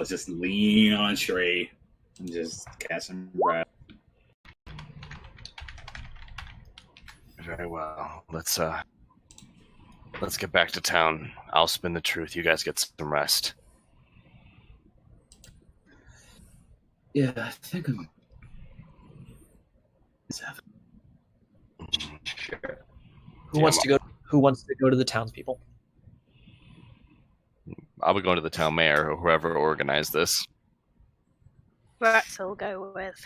Let's just lean on Shrey and just cast some breath. Very well. Let's get back to town. I'll spin the truth. You guys get some rest. Yeah, I think I'm. Sure. Who wants to go to the townspeople? I'll be going to the town mayor or whoever organized this. Rex will go with.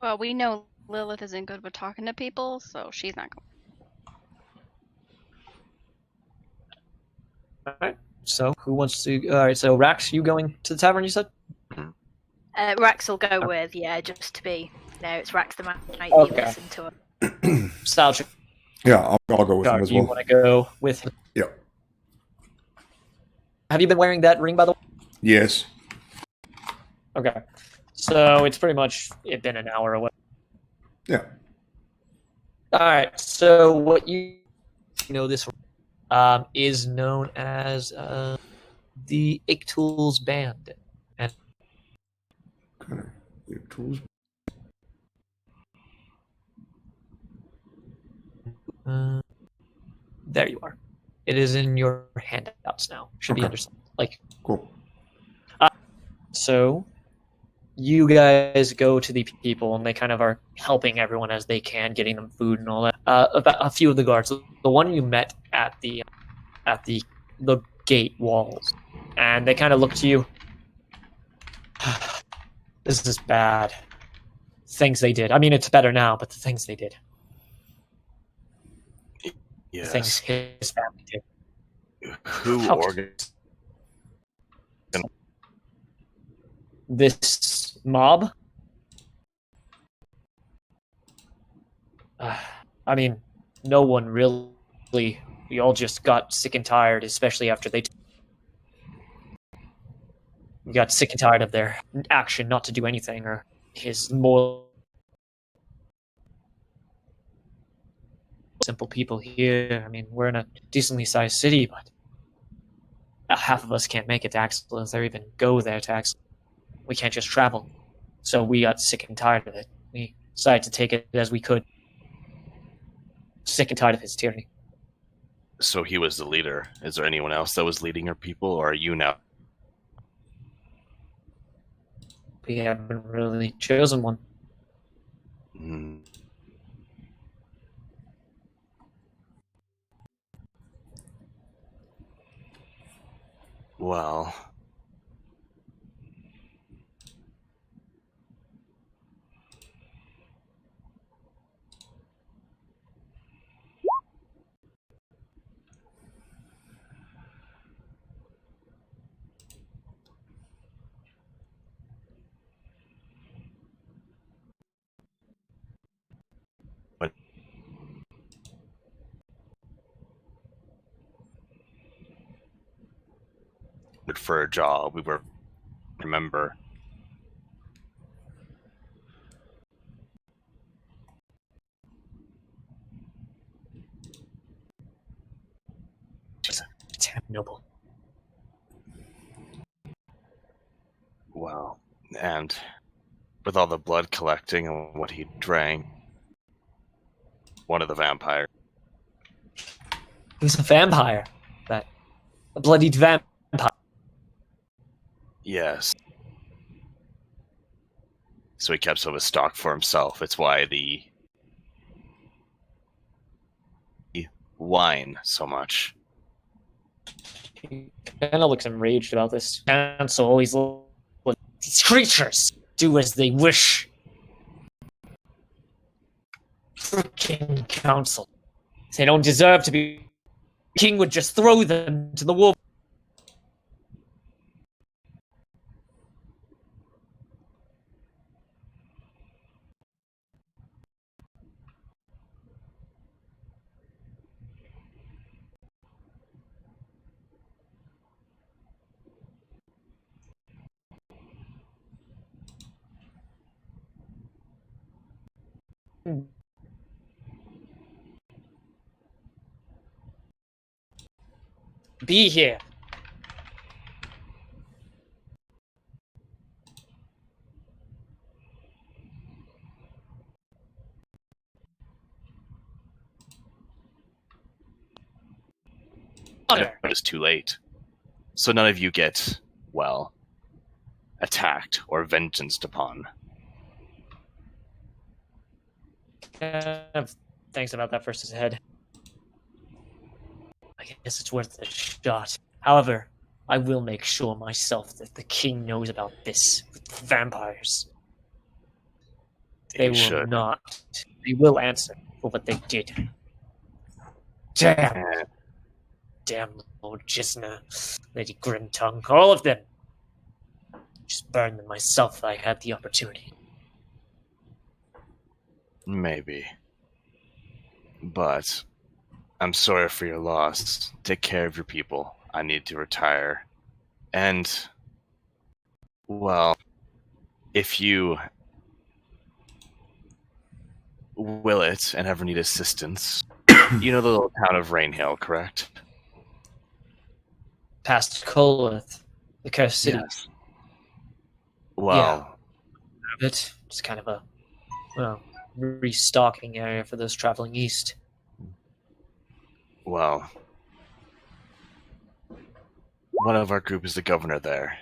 Well, we know Lilith isn't good with talking to people, so she's not going. All right. So who wants to? All right. So Rax, you going to the tavern? You said. Rex will go with, yeah, just to be. No, it's Rex the man. You listen to him. Style check. Yeah, I'll go with him as You well. want to go with him? Yeah. Have you been wearing that ring, by the way? Yes. Okay. So it's pretty much been an hour away. Yeah. All right. So what you know this is known as the Ichtools Band. And Kind of weird tools. there you are. It is in your handouts now. Should be Okay. under like. Cool. So you guys go to the people, and they kind of are helping everyone as they can, getting them food and all that. About a few of the guards, the one you met at the gate walls, and they kind of look to you. This is bad. Things they did. I mean, it's better now, but the things they did. Yes. Things his family did. Who organized? This mob? I mean, no one really. We all just got sick and tired, especially after they. We got sick and tired of their action not to do anything, or his more simple people here. I mean, we're in a decently sized city, but half of us can't make it to Axelis or even go there to Axelis. We can't just travel. So we got sick and tired of it. We decided to take it as we could. Sick and tired of his tyranny. So he was the leader. Is there anyone else that was leading your people, or are you now? We haven't really chosen one. Mm. Well, for a job, we were. Remember. Damn noble. Well, and with all the blood collecting and what he drank, one of the vampires. He's a vampire. A bloodied vampire. Yes. So he kept some of his stock for himself. It's why the wine so much. He kind of looks enraged about this. Council always let these creatures do as they wish. Freaking council. They don't deserve to be. The king would just throw them to the wolf. Be here. Honor. But it's too late. So none of you get, well, attacked or vengeanced upon. Kind of thinks about that first his head. I guess it's worth a shot. However, I will make sure myself that the king knows about this with the vampires. They You will should. not. They will answer for what they did. Damn. Damn Lord Gisna, Lady Grimtongue, all of them. Just burn them myself if I had the opportunity. Maybe. But I'm sorry for your loss. Take care of your people. I need to retire. And, well, if you will it and ever need assistance, you know the little town of Rainhill, correct? Past Coleth, the cursed city. Yes. Well, Of it. It's kind of a, well, restocking area for those traveling east. well, one of our group is the governor there.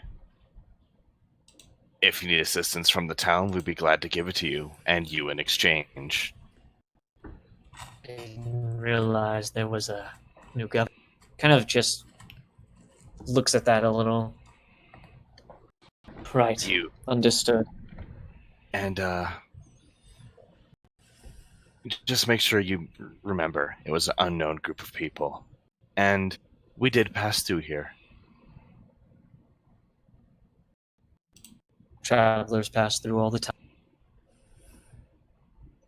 If you need assistance from the town, we'd be glad to give it to you, and you in exchange. I didn't realize there was a new governor. Kind of just looks at that a little. Right. You Understood. and just make sure you remember it was an unknown group of people, and we did pass through here. Travelers pass through all the time.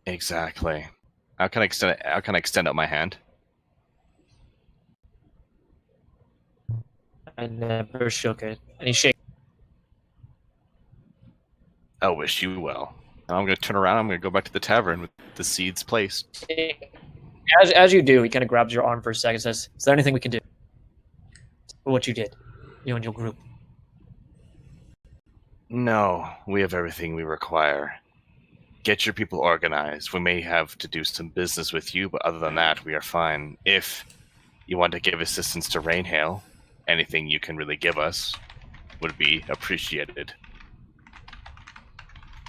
Exactly. How can I extend out my hand? I never shook it. And he shakes. I wish you well. I'm going to turn around. I'm going to go back to the tavern with the seeds placed. As you do, he kind of grabs your arm for a second and says, "Is there anything we can do for what you did, you and your group?" No, we have everything we require. Get your people organized. We may have to do some business with you, but other than that, we are fine. If you want to give assistance to Rainhail, anything you can really give us would be appreciated.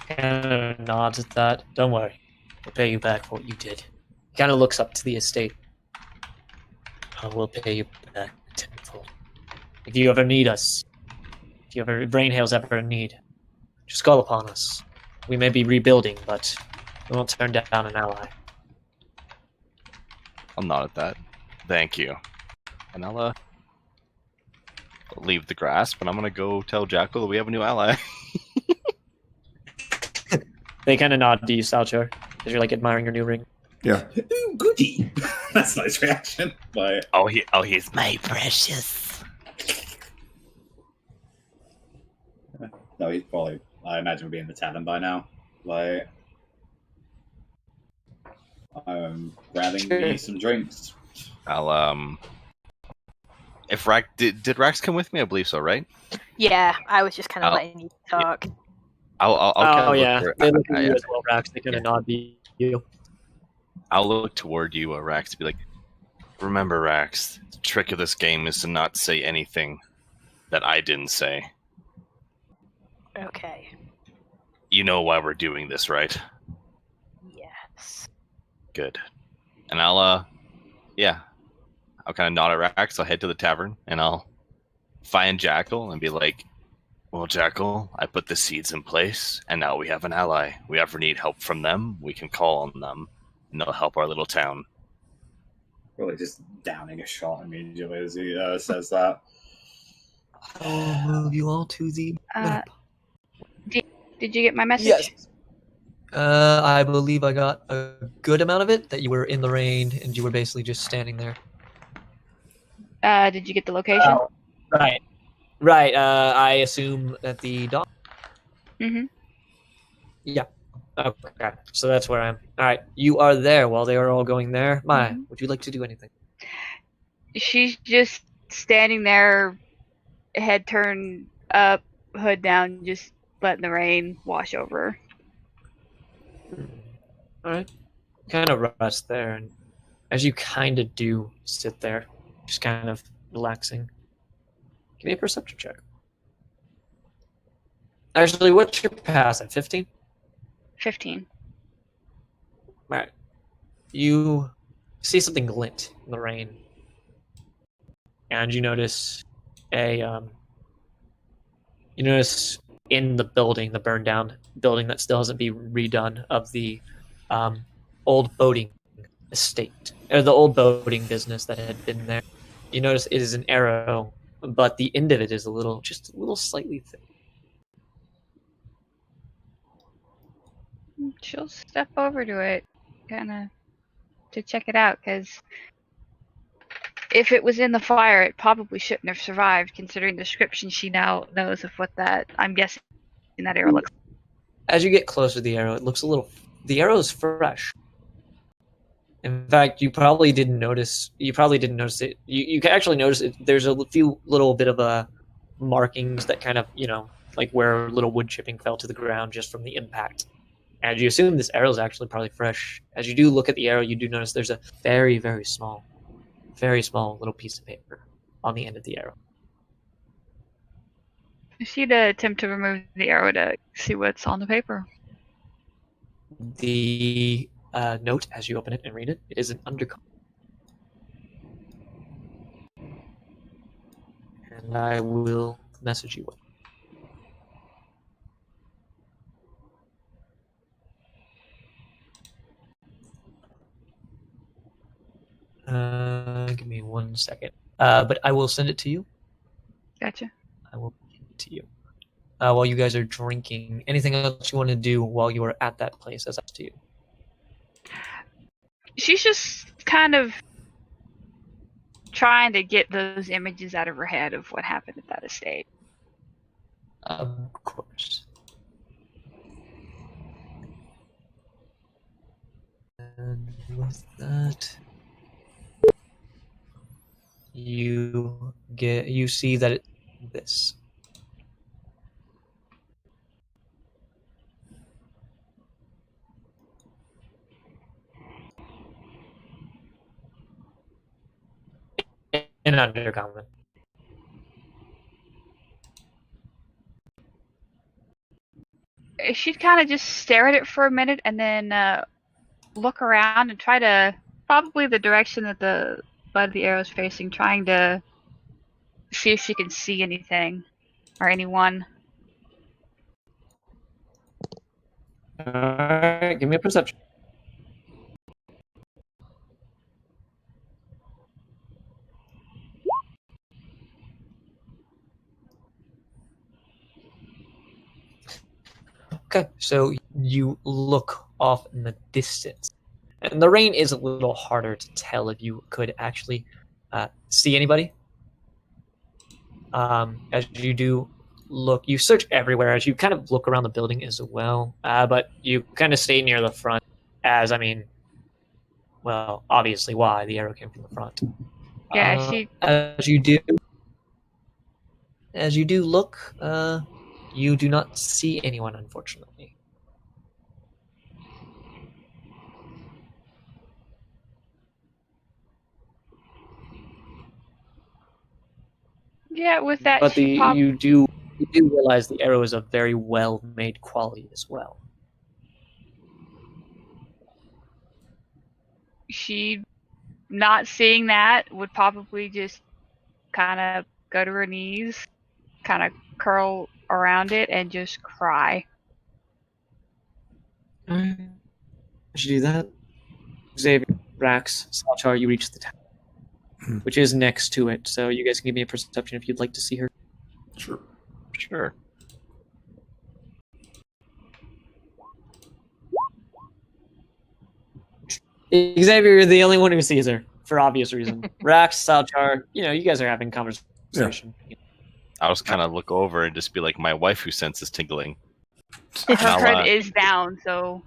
Kind of nods at that. Don't worry. We'll pay you back for what you did. Kind of looks up to the estate. I will pay you back tenfold. If you ever need us, if you ever, Rainhail's ever in need, just call upon us. We may be rebuilding, but we won't turn down an ally. I'll nod at that. Thank you. And I'll leave the grasp, and I'm going to go tell Jackal that we have a new ally. They kind of nod to you, Salchar, because you're like admiring your new ring. Yeah. Ooh, goody. That's a nice reaction. But He's my precious. no, he's probably. I imagine we'll be in the tavern by now. Like, I'm grabbing me some drinks. I'll if Rax did Rax come with me? I believe so, right? Yeah, I was just kind of letting you talk. I'll kind of Oh look yeah, for- they look at you I- as well, Rax. They kind of nod to you. I'll look toward you, Rax, to be like, remember, Rax, the trick of this game is to not say anything that I didn't say. Okay. You know why we're doing this, right? Yes. Good. And I'll kind of nod at Rax. I'll head to the tavern, and I'll find Jackal and be like, well, Jackal, I put the seeds in place, and now we have an ally. We ever need help from them, we can call on them, and they'll help our little town. Really just downing a shot immediately as he says that. I'll move you all to the Did you get my message? Yes. I believe I got a good amount of it, that you were in the rain and you were basically just standing there. Did you get the location? Right. Right. I assume at the dock. Mm-hmm. Yeah. Okay. So that's where I am. All right. You are there while they are all going there. Maya, Mhm. would you like to do anything? She's just standing there, head turned up, hood down, just letting the rain wash over her. All right. Kind of rest there, and as you kind of do sit there, just kind of relaxing. Give me a perception check. Actually, what's your pass at 15? 15. Alright. You see something glint in the rain. And you notice you notice in the building, the burned down building that still hasn't been redone, of the old boating estate, or the old boating business that had been there. You notice it is an arrow, but the end of it is just a little slightly thin. She'll step over to it, kind of, to check it out, because if it was in the fire, it probably shouldn't have survived, considering the description she now knows of what that, I'm guessing, that arrow looks like. As you get closer to the arrow, it looks the arrow is fresh. In fact, you probably didn't notice it. You can actually notice it. There's a few little bit of markings that kind of, like where little wood chipping fell to the ground just from the impact. And you assume this arrow is actually probably fresh. As you do look at the arrow, you do notice there's a very, very small little piece of paper on the end of the arrow. She'd attempt to remove the arrow to see what's on the paper. The note, as you open it and read it, it is an undercover. And I will message you. Give me 1 second. But I will send it to you. Gotcha. I will give it to you. While you guys are drinking, anything else you want to do while you are at that place? That's up to you. She's just kind of trying to get those images out of her head of what happened at that estate. Of course. And with that, you see that it's this. In an undercommon. She'd kind of just stare at it for a minute and then look around and try to, probably the direction that the butt of the arrow is facing, trying to see if she can see anything or anyone. Alright, give me a perception. Okay, so you look off in the distance. And the rain is a little harder to tell if you could actually see anybody. As you do look, you search everywhere as you kind of look around the building as well. But you kind of stay near the front as, obviously why the arrow came from the front. Yeah, As you do look, you do not see anyone, unfortunately. Yeah, with that, But you do realize the arrow is of very well-made quality as well. She, not seeing that, would probably just kind of go to her knees, kind of curl around it, and just cry. Alright. As you do that, Xavier, Rax, Salchar, you reach the town, which is next to it. So you guys can give me a perception if you'd like to see her. Sure. Sure. Xavier, you're the only one who sees her, for obvious reason. Rax, Salchar, you guys are having conversation. I'll just kind of look over and just be like, my wife who senses tingling. Her I'll, head is down, so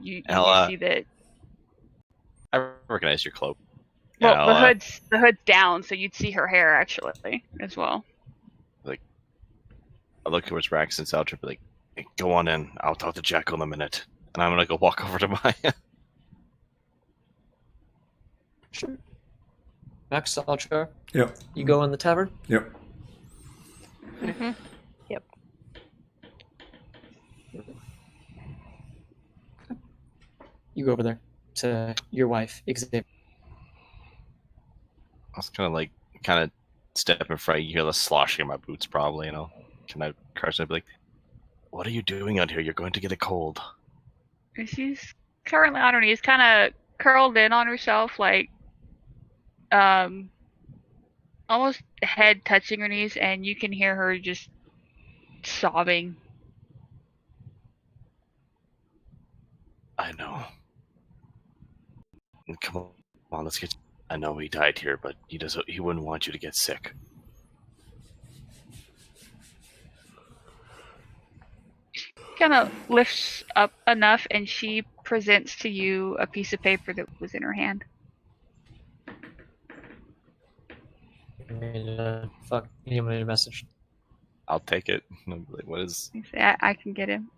you see that. I recognize your cloak. Well, the hood's down, so you'd see her hair actually as well. I look towards Rax and Salcher, be like, hey, go on in. I'll talk to Jackal in a minute. And I'm gonna go walk over to Maya. Sure. Max Salchar, Yep. you go in the tavern? Yep. Mm-hmm. You go over there to your wife, Xavier. I was kind of step in front. You hear the sloshing of my boots, probably. Kind of crush it. Be like, "What are you doing out here? You're going to get a cold." And she's currently on her knees, kind of curled in on herself, like almost head touching her knees, and you can hear her just sobbing. I know. Come on, let's get. I know he died here, but he wouldn't want you to get sick. Kind of lifts up enough, and she presents to you a piece of paper that was in her hand. You need a message. I'll take it. Like, what is? You say, I can get him.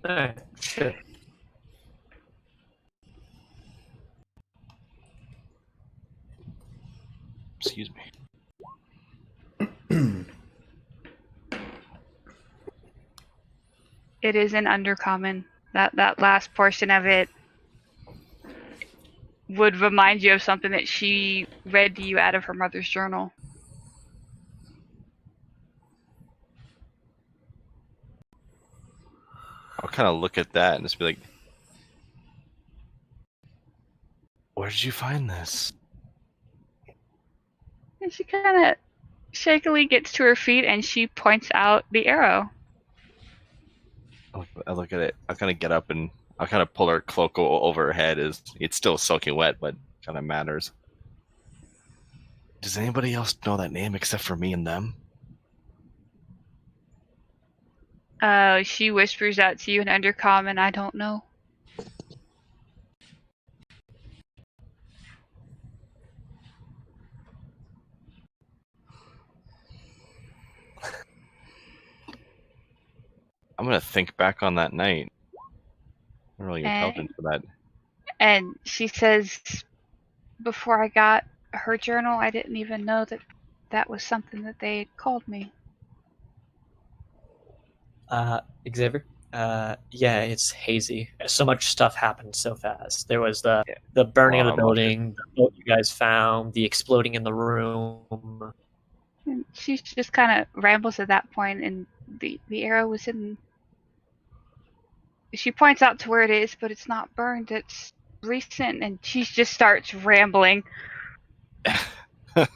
Alright, sure. Excuse me. It is an undercommon. That last portion of it would remind you of something that she read to you out of her mother's journal. I'll kind of look at that and just be like, "Where did you find this?" And she kind of shakily gets to her feet, and she points out the arrow. I look at it. I kind of get up and I kind of pull her cloak over her head. It's still soaking wet, but kind of matters. Does anybody else know that name except for me and them? She whispers out to you in undercommon, I don't know. I'm gonna think back on that night. I'm really intelligent for that. And she says, before I got her journal, I didn't even know that was something that they had called me. Xavier? Yeah, it's hazy. So much stuff happened so fast. There was the burning of the building, the boat you guys found, the exploding in the room. And she just kind of rambles at that point, and the arrow was in. She points out to where it is, but it's not burned. It's recent, and she just starts rambling. They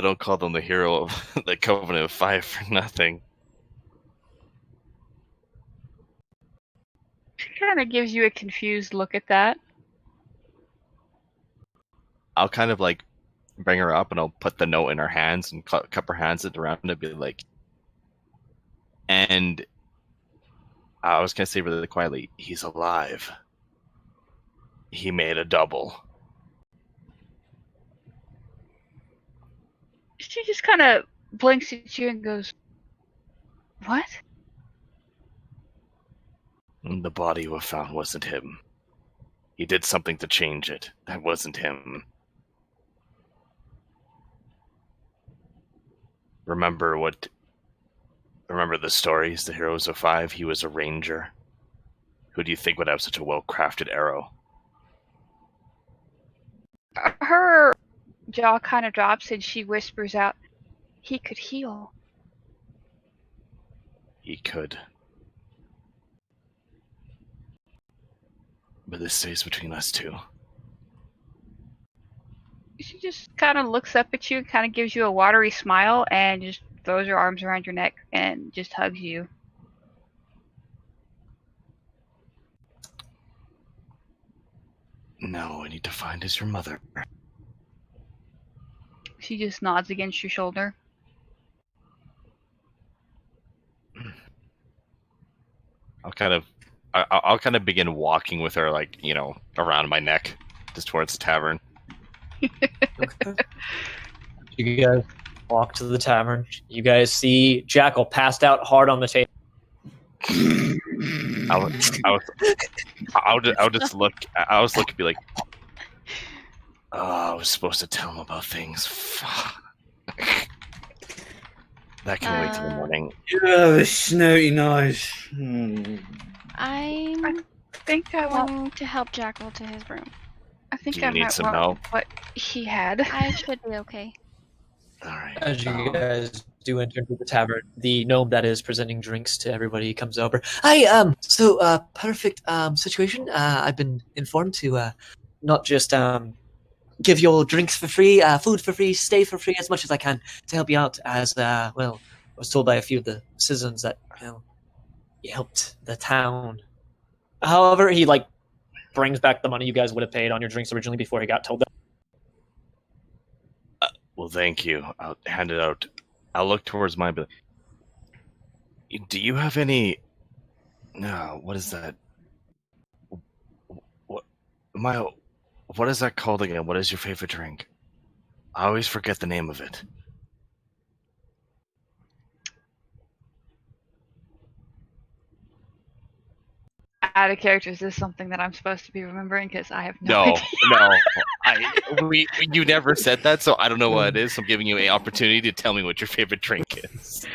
don't call them the hero of the Covenant of Fire for nothing. She kind of gives you a confused look at that. I'll kind of like bring her up and I'll put the note in her hands and cup her hands around and be like, and I was going to say really quietly, he's alive. He made a double. She just kind of blinks at you and goes, what? And the body we found wasn't him. He did something to change it. That wasn't him. Remember the stories, the Heroes of Five? He was a ranger. Who do you think would have such a well-crafted arrow? Her jaw kind of drops and she whispers out, he could heal. He could. But this stays between us two. She just kind of looks up at you, kind of gives you a watery smile, and just throws her arms around your neck and just hugs you. No, I need to find is your mother. She just nods against your shoulder. I'll kind of begin walking with her, like, around my neck, just towards the tavern. Okay. You guys walk to the tavern. You guys see Jackal passed out hard on the table. I'll just look. I was looking, be like, oh, I was supposed to tell him about things. Fuck. That can wait till the morning. Oh, snooty nose. I'm I think I want. going to help Jackal to his room. I think Do you I need might some want help? what he had. I should be okay. All right. As you guys do enter into the tavern, the gnome that is presenting drinks to everybody comes over. Hi, perfect situation. I've been informed to not just give you all drinks for free, food for free, stay for free as much as I can to help you out. As well, I was told by a few of the citizens that you helped the town. However, he brings back the money you guys would have paid on your drinks originally before he got told that. Well, thank you. I'll hand it out. I'll look towards mine. But do you have any? No. What is that? What is that called again? What is your favorite drink? I always forget the name of it. Out of character, is this something that I'm supposed to be remembering? Because I have no No, idea. no. You never said that, so I don't know what it is. So I'm giving you an opportunity to tell me what your favorite drink is.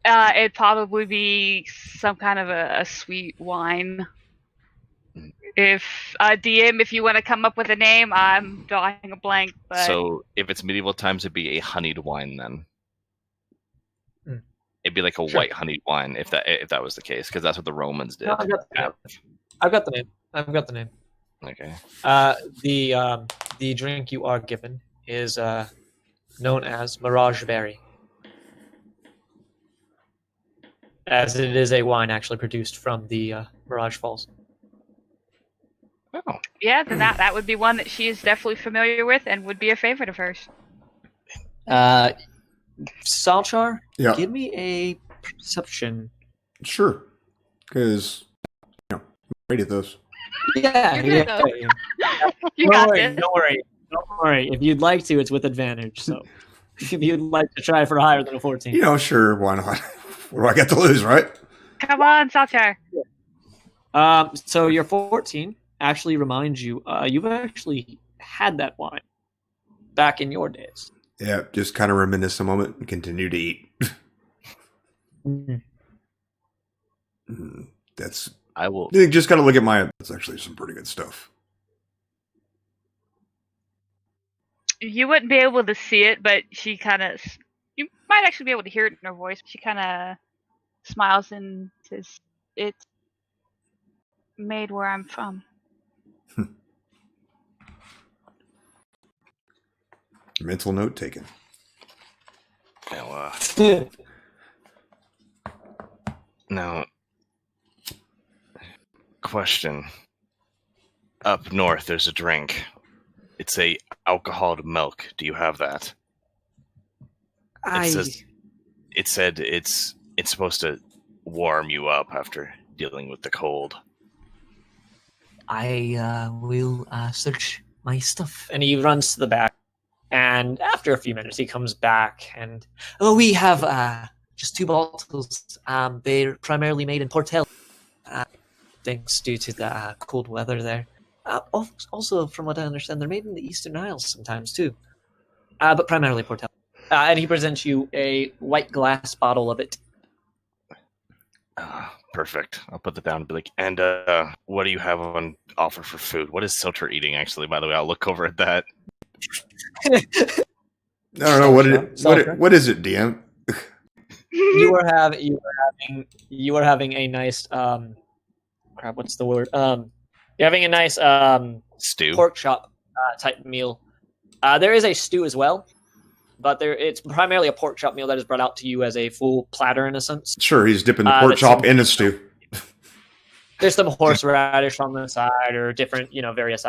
It'd probably be some kind of a sweet wine. If DM, if you want to come up with a name, I'm drawing a blank. But So if it's medieval times, it'd be a honeyed wine then. It'd be like a Sure. white honeyed wine if that was the case, because that's what the Romans did. I've got the name. I've got the name. Okay. The drink you are given is known as Mirage Berry, as it is a wine actually produced from the Mirage Falls. Oh. yeah, then that would be one that she is definitely familiar with and would be a favorite of hers. Salchar, Yeah, give me a perception. sure. Because, I'm great at this. Yeah, You're good, though. You got this. Don't worry. If you'd like to, it's with advantage. So, if you'd like to try for higher than a 14. Sure, why not? What do I got to lose, right? Come on, Salchar. So your 14 actually reminds you, you've actually had that wine back in your days. Yeah, just kind of reminisce a moment and continue to eat. That's I will. you just got to look at my. That's actually some pretty good stuff. You wouldn't be able to see it, but she kind of. You might actually be able to hear it in her voice. She kind of smiles and says, "It's made where I'm from." Mental note taken. Now, question. Up north, there's a drink. It's a alcoholed milk. Do you have that? It said it's supposed to warm you up after dealing with the cold. I will search my stuff. And he runs to the back. And after a few minutes, he comes back and, we have just 2 bottles. They're primarily made in Portel. Thanks due to the cold weather there. Also, from what I understand, they're made in the Eastern Isles sometimes too. But primarily Portel. And he presents you a white glass bottle of it. Perfect. I'll put that down and be like, and what do you have on offer for food? What is Silter eating, actually, by the way? I'll look over at that. I don't know what is it, DM? You are having a nice crap. What's the word? You're having a nice Stew. pork chop type meal. There is a stew as well, but it's primarily a pork chop meal that is brought out to you as a full platter in a sense. Sure, he's dipping the pork that's chop some- in a stew. There's some horseradish on the side, or different, various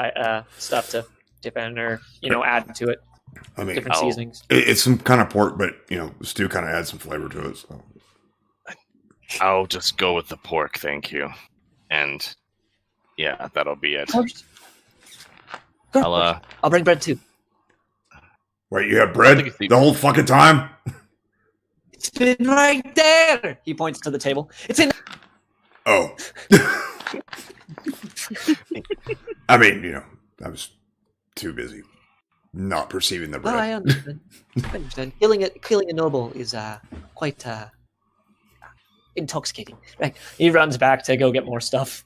stuff to dip in, or add to it. I mean, Different seasonings. it's some kind of pork, but the stew kind of adds some flavor to it. So. I'll just go with the pork, thank you. And yeah, that'll be it. I'll bring bread too. Wait, you have I bread think it's the- the whole fucking time? It's been right there. He points to the table. It's in. Oh. I mean, I was too busy not perceiving the Well, I bread. understand. I understand. Killing a noble is quite intoxicating. Right. He runs back to go get more stuff.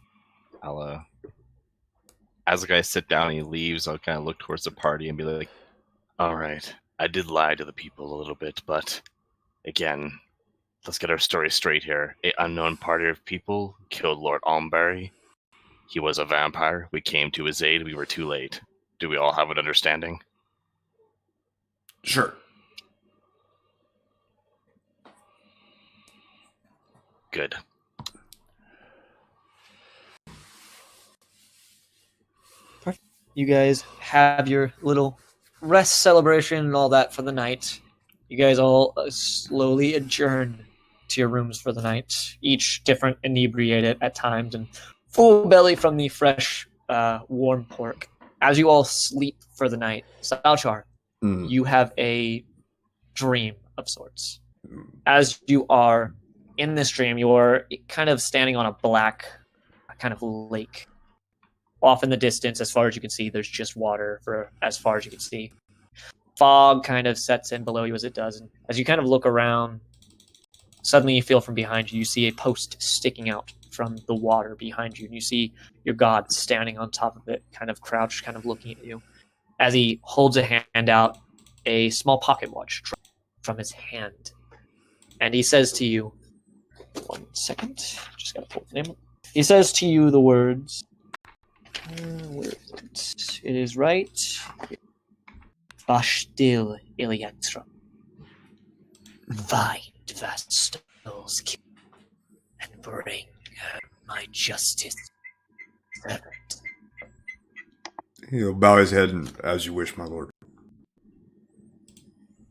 I'll as the guys sit down and he leaves, I'll kind of look towards the party and be like, all right, I did lie to the people a little bit, but again, let's get our story straight here. An unknown party of people killed Lord Almbury. He was a vampire. We came to his aid. We were too late. Do we all have an understanding? Sure. Good. You guys have your little rest celebration and all that for the night. You guys all slowly adjourn to your rooms for the night, each different inebriated at times and full belly from the fresh, warm pork. As you all sleep for the night, Salchar, you have a dream of sorts. As you are in this dream, you're kind of standing on a black kind of lake. Off in the distance, as far as you can see, there's just water for as far as you can see. Fog kind of sets in below you as it does, and as you kind of look around, suddenly you feel from behind you, you see a post sticking out from the water behind you, and you see your god standing on top of it, kind of crouched, kind of looking at you. As he holds a hand out, a small pocket watch drops from his hand, and he says to you, 1 second, just gotta pull the name up. He says to you the words, where is it? It is right. Vashdil Iliatrum. Find Vashdil's kill and bring her my justice. Servant. He'll bow his head and, as you wish, my lord.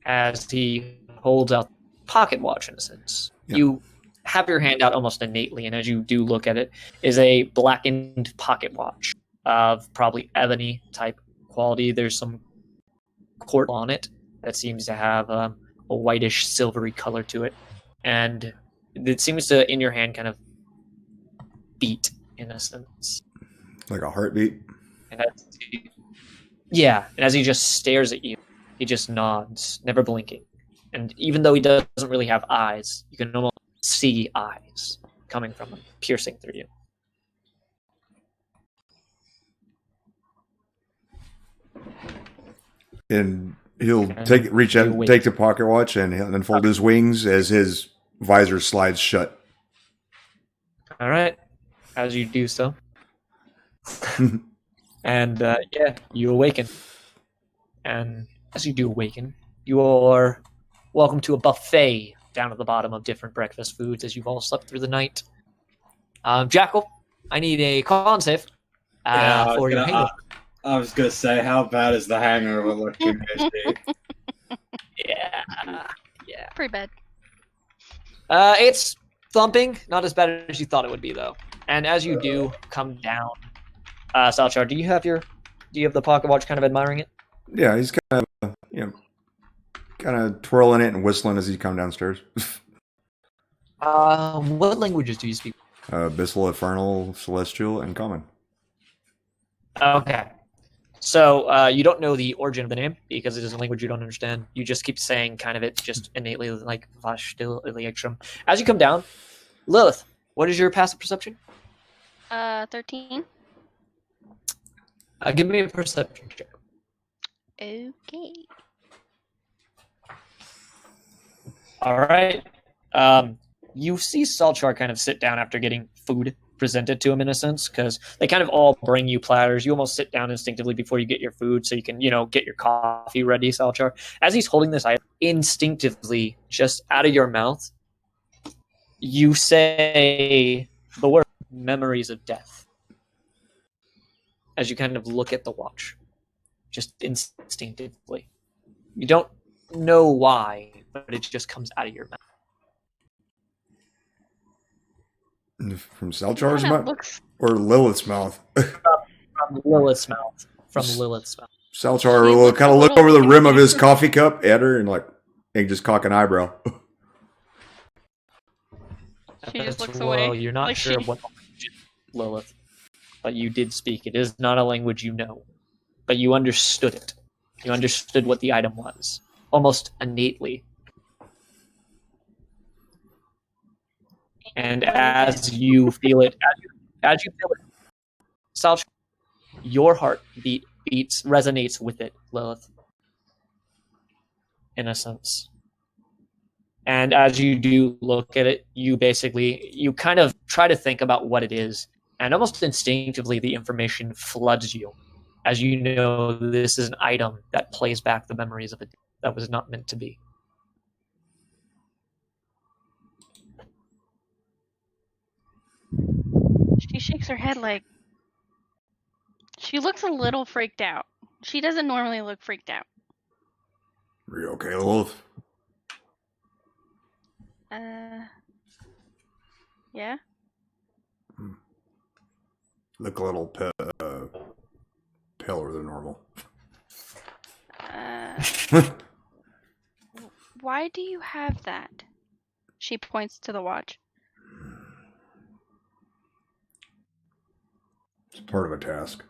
As he holds out the pocket watch, in a sense, you have your hand out almost innately, and as you do look at it, is a blackened pocket watch of probably ebony type quality. There's some cord on it that seems to have a whitish silvery color to it, and it seems to in your hand kind of beat in a sense, Like a heartbeat? and as he just stares at you, he just nods, never blinking, and even though he doesn't really have eyes, you can almost see eyes coming from him, piercing through you. And he'll reach out and take the pocket watch and he'll unfold his wings as his visor slides shut. All right, as you do so, and you awaken. And as you do awaken, you are welcome to a buffet down at the bottom of different breakfast foods as you've all slept through the night. Jackal, I need a con save for your hangover. I was gonna say, how bad is the hangover looking? Yeah. Pretty bad. It's thumping, not as bad as you thought it would be, though. And as you do come down, Salchar, do you have the pocket watch kind of admiring it? Yeah, he's kind of twirling it and whistling as he comes downstairs. What languages do you speak? Abyssal, Infernal, Celestial, and Common. Okay. So you don't know the origin of the name because it is a language you don't understand. You just keep saying kind of it just innately like Vashdil Iliatrum. As you come down, Lilith, what is your passive perception? 13. Give me a perception check. Okay. All right. You see Salchar kind of sit down after getting food presented to him in a sense, because they kind of all bring you platters. You almost sit down instinctively before you get your food so you can, get your coffee ready, Salchar. As he's holding this item, instinctively, just out of your mouth, you say the word memories of death. As you kind of look at the watch. Just instinctively. You don't know why, but it just comes out of your mouth. From Salchar's Kinda mouth? looks- Or Lilith's mouth? From Lilith's mouth. Salchar He will looks kind a of look little over the rim of his confused. coffee cup at her and just cock an eyebrow. She just looks Well, away. you're not like sure she... what language it is, Lilith, but you did speak. It is not a language you know, but you understood it. You understood what the item was, almost innately. And as you feel it, as you feel it, Salch, your heart beats, resonates with it, Lilith, in a sense. And as you do look at it, you kind of try to think about what it is, and almost instinctively the information floods you, as you know this is an item that plays back the memories of a day that was not meant to be. She shakes her head like... She looks a little freaked out. She doesn't normally look freaked out. Are you okay, Lilith? Yeah? Look a little paler than normal. Why do you have that? She points to the watch. It's part of a task.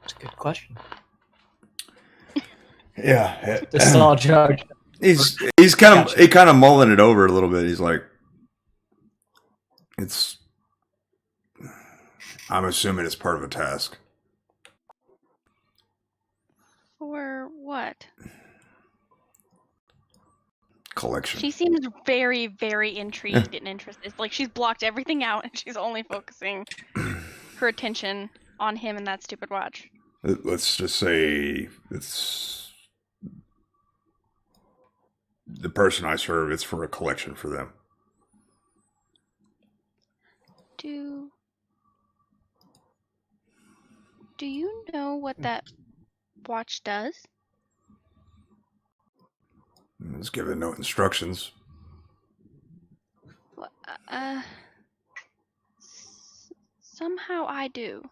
That's a good question. Yeah. The Saul judge. He's kind of mulling it over a little bit. He's like, I'm assuming it's part of a task. For what? Collection. She seems very, very intrigued and interested. Like she's blocked everything out and she's only focusing her attention on him and that stupid watch. Let's just say it's the person I serve. It's for a collection for them. Do you know what that watch does? Let's give it no instructions. Somehow I do.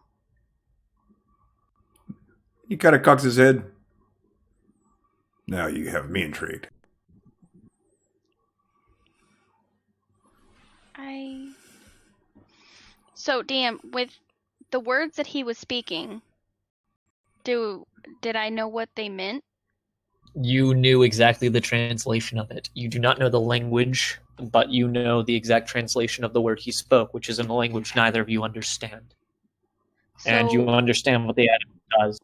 He kind of cocks his head. Now you have me intrigued. So, damn, with the words that he was speaking, did I know what they meant? You knew exactly the translation of it. You do not know the language, but you know the exact translation of the word he spoke, which is in a language neither of you understand. And you understand what the item does.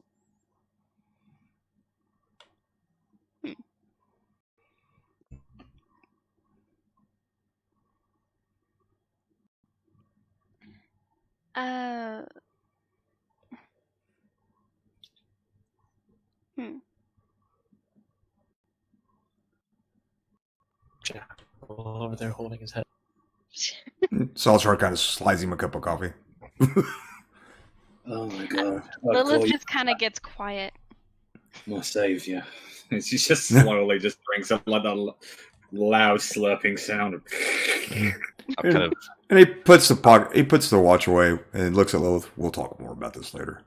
Jack over there holding his head. Salchar kind of slides him a cup of coffee. Oh my god. Lilith just kind of gets quiet. My savior. She's just slowly just brings up like that loud slurping sound. And he puts the watch away and looks at Lilith. We'll talk more about this later.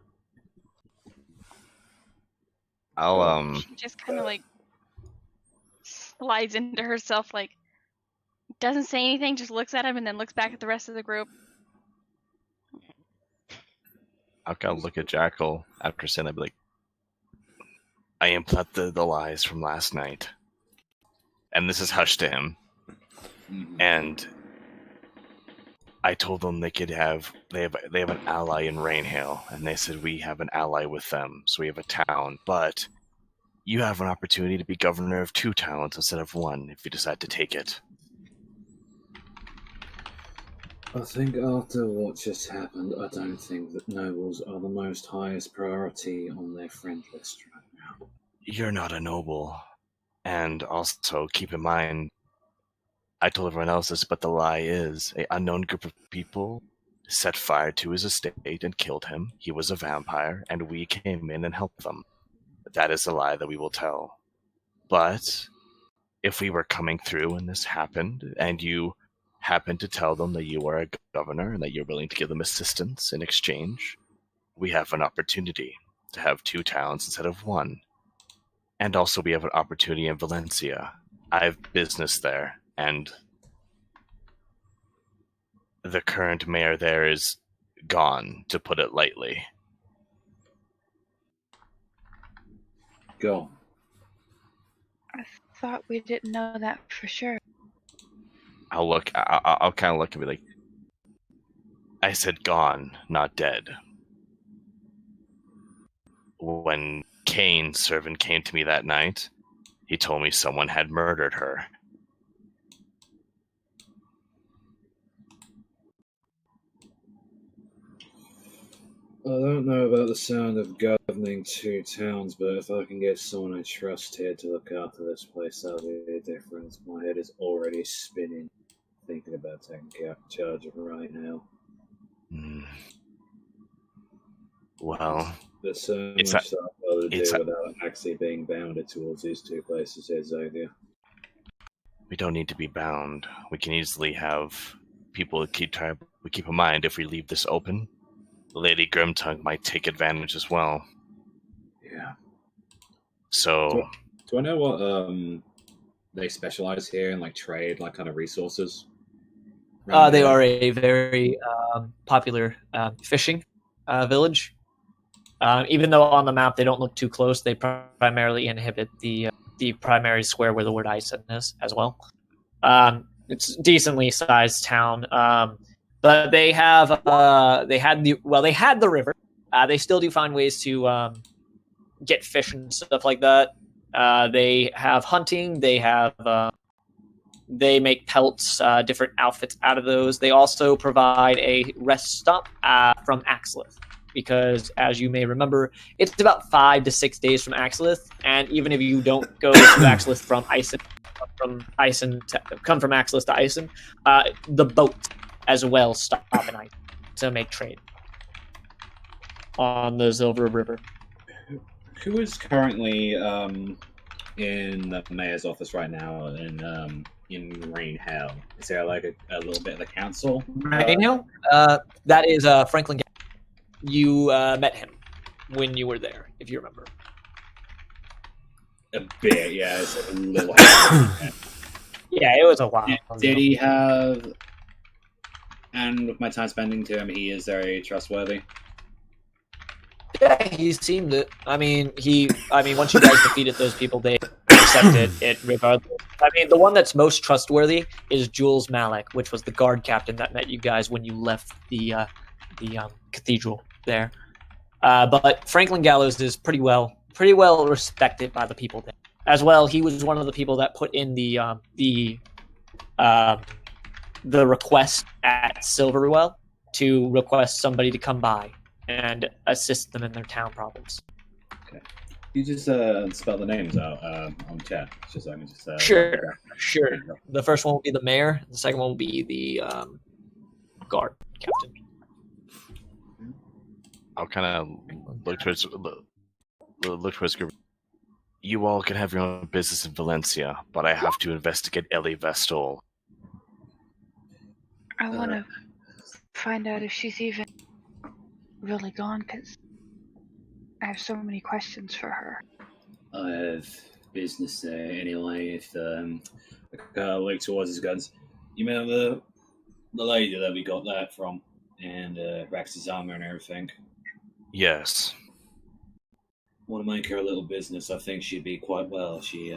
She just kind of like slides into herself, like doesn't say anything, just looks at him and then looks back at the rest of the group. I'll kind of look at Jackal after saying that, be like, I implant the lies from last night. And this is hushed to him. And I told them they have an ally in Rainhill, and they said we have an ally with them, so we have a town. But you have an opportunity to be governor of 2 towns instead of 1 if you decide to take it. I think after what just happened, I don't think that nobles are the most highest priority on their friend list right now. You're not a noble. And also, keep in mind, I told everyone else this, but the lie is an unknown group of people set fire to his estate and killed him. He was a vampire, and we came in and helped them. That is the lie that we will tell. But if we were coming through and this happened, and you happened to tell them that you are a governor and that you're willing to give them assistance in exchange, we have an opportunity. to have 2 towns instead of 1. And also we have an opportunity in Valencia. I have business there, and the current mayor there is gone, to put it lightly. Go. I thought we didn't know that for sure. I'll kind of look and be like, I said gone, not dead. When Kane's servant came to me that night, he told me someone had murdered her. I don't know about the sound of governing 2 towns, but if I can get someone I trust here to look after this place, that'll be a difference. My head is already spinning, thinking about taking charge of it right now. Well, There's so it's much stuff I'll do it's a- without actually being bounded towards these 2 places here, Xavier. we don't need to be bound. We can easily have people keep in mind if we leave this open. Lady Grimtongue might take advantage as well. Yeah. So, Do I know what they specialize here in, like trade, like kind of resources? They are a very popular fishing village. Even though on the map they don't look too close, they primarily inhabit the primary square where the word Ison is as well. It's a decently sized town, but they had the river. They still do find ways to get fish and stuff like that. They have hunting. They make pelts, different outfits out of those. They also provide a rest stop from Axlith, because as you may remember, it's about 5 to 6 days from Axlith, and even if you don't go to Axlith from Ison, come from Axlith to Ison, the boat as well stop in Ison to make trade on the Silver River. Who is currently in the mayor's office right now in Rain Hell? Is there like a little bit of the council? Right now, that is Franklin. You met him when you were there, if you remember. A bit, yeah. It's a little. Yeah, it was a while. Did he have? And with my time spending to him, he is very trustworthy. Yeah, he seemed it. I mean, once you guys defeated those people, they accepted it regardless. I mean, the one that's most trustworthy is Jules Malik, which was the guard captain that met you guys when you left the cathedral there. But Franklin Gallows is pretty well respected by the people there. As well, he was one of the people that put in the request at Silverwell to request somebody to come by and assist them in their town problems. Okay. You just spell the names out on chat, just so I can just. Sure. The first one will be the mayor. The second one will be the guard captain. I'll kind of look towards group. You all can have your own business in Valencia, but I have to investigate Ellie Vestol. I want to find out if she's even really gone, because I have so many questions for her. I have business there anyway. If look towards his guns, you remember the lady that we got that from, and Rex's armor and everything. Yes. Want to make her a little business. I think she'd be quite well. She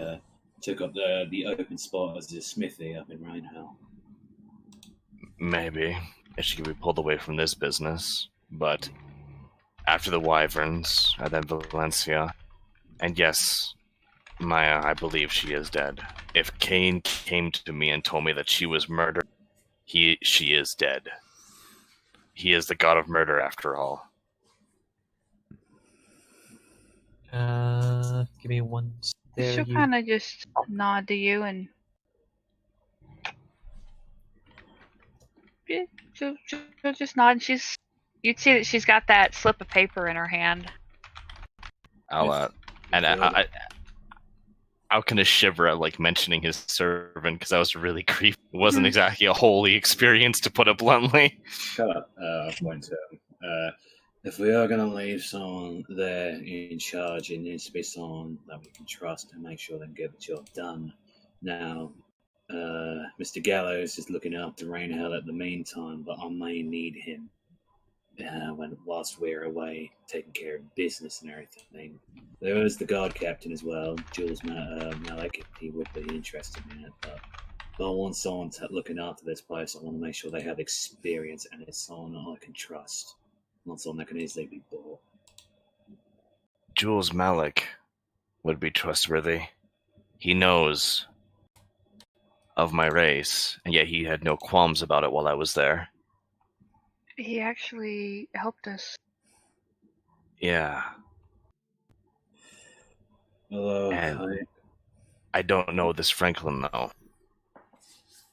took up the open spot as a smithy up in Rhinehell. Maybe. If she could be pulled away from this business. But after the Wyverns, and then Valencia, and yes, Maya, I believe she is dead. If Kane came to me and told me that she was murdered, she is dead. He is the god of murder, after all. Give me one. She'll kind of just nod to you and she'll just nod. And you'd see that she's got that slip of paper in her hand. I'll kind of shiver at like mentioning his servant, because that was really creepy. It wasn't exactly a holy experience, to put it bluntly. Shut up. Point to him. If we are going to leave someone there in charge, it needs to be someone that we can trust and make sure they can get the job done. Now, Mr. Gallows is looking after Rainhill at the meantime, but I may need him whilst we're away taking care of business and everything. There is the guard captain as well, Jules Malik. He would be interested in it, but I want someone looking after this place. I want to make sure they have experience and it's someone I can trust, not someone that can easily be bought. Jules Malik would be trustworthy. He knows of my race, and yet he had no qualms about it while I was there. He actually helped us. Yeah. Although And I don't know this Franklin, though.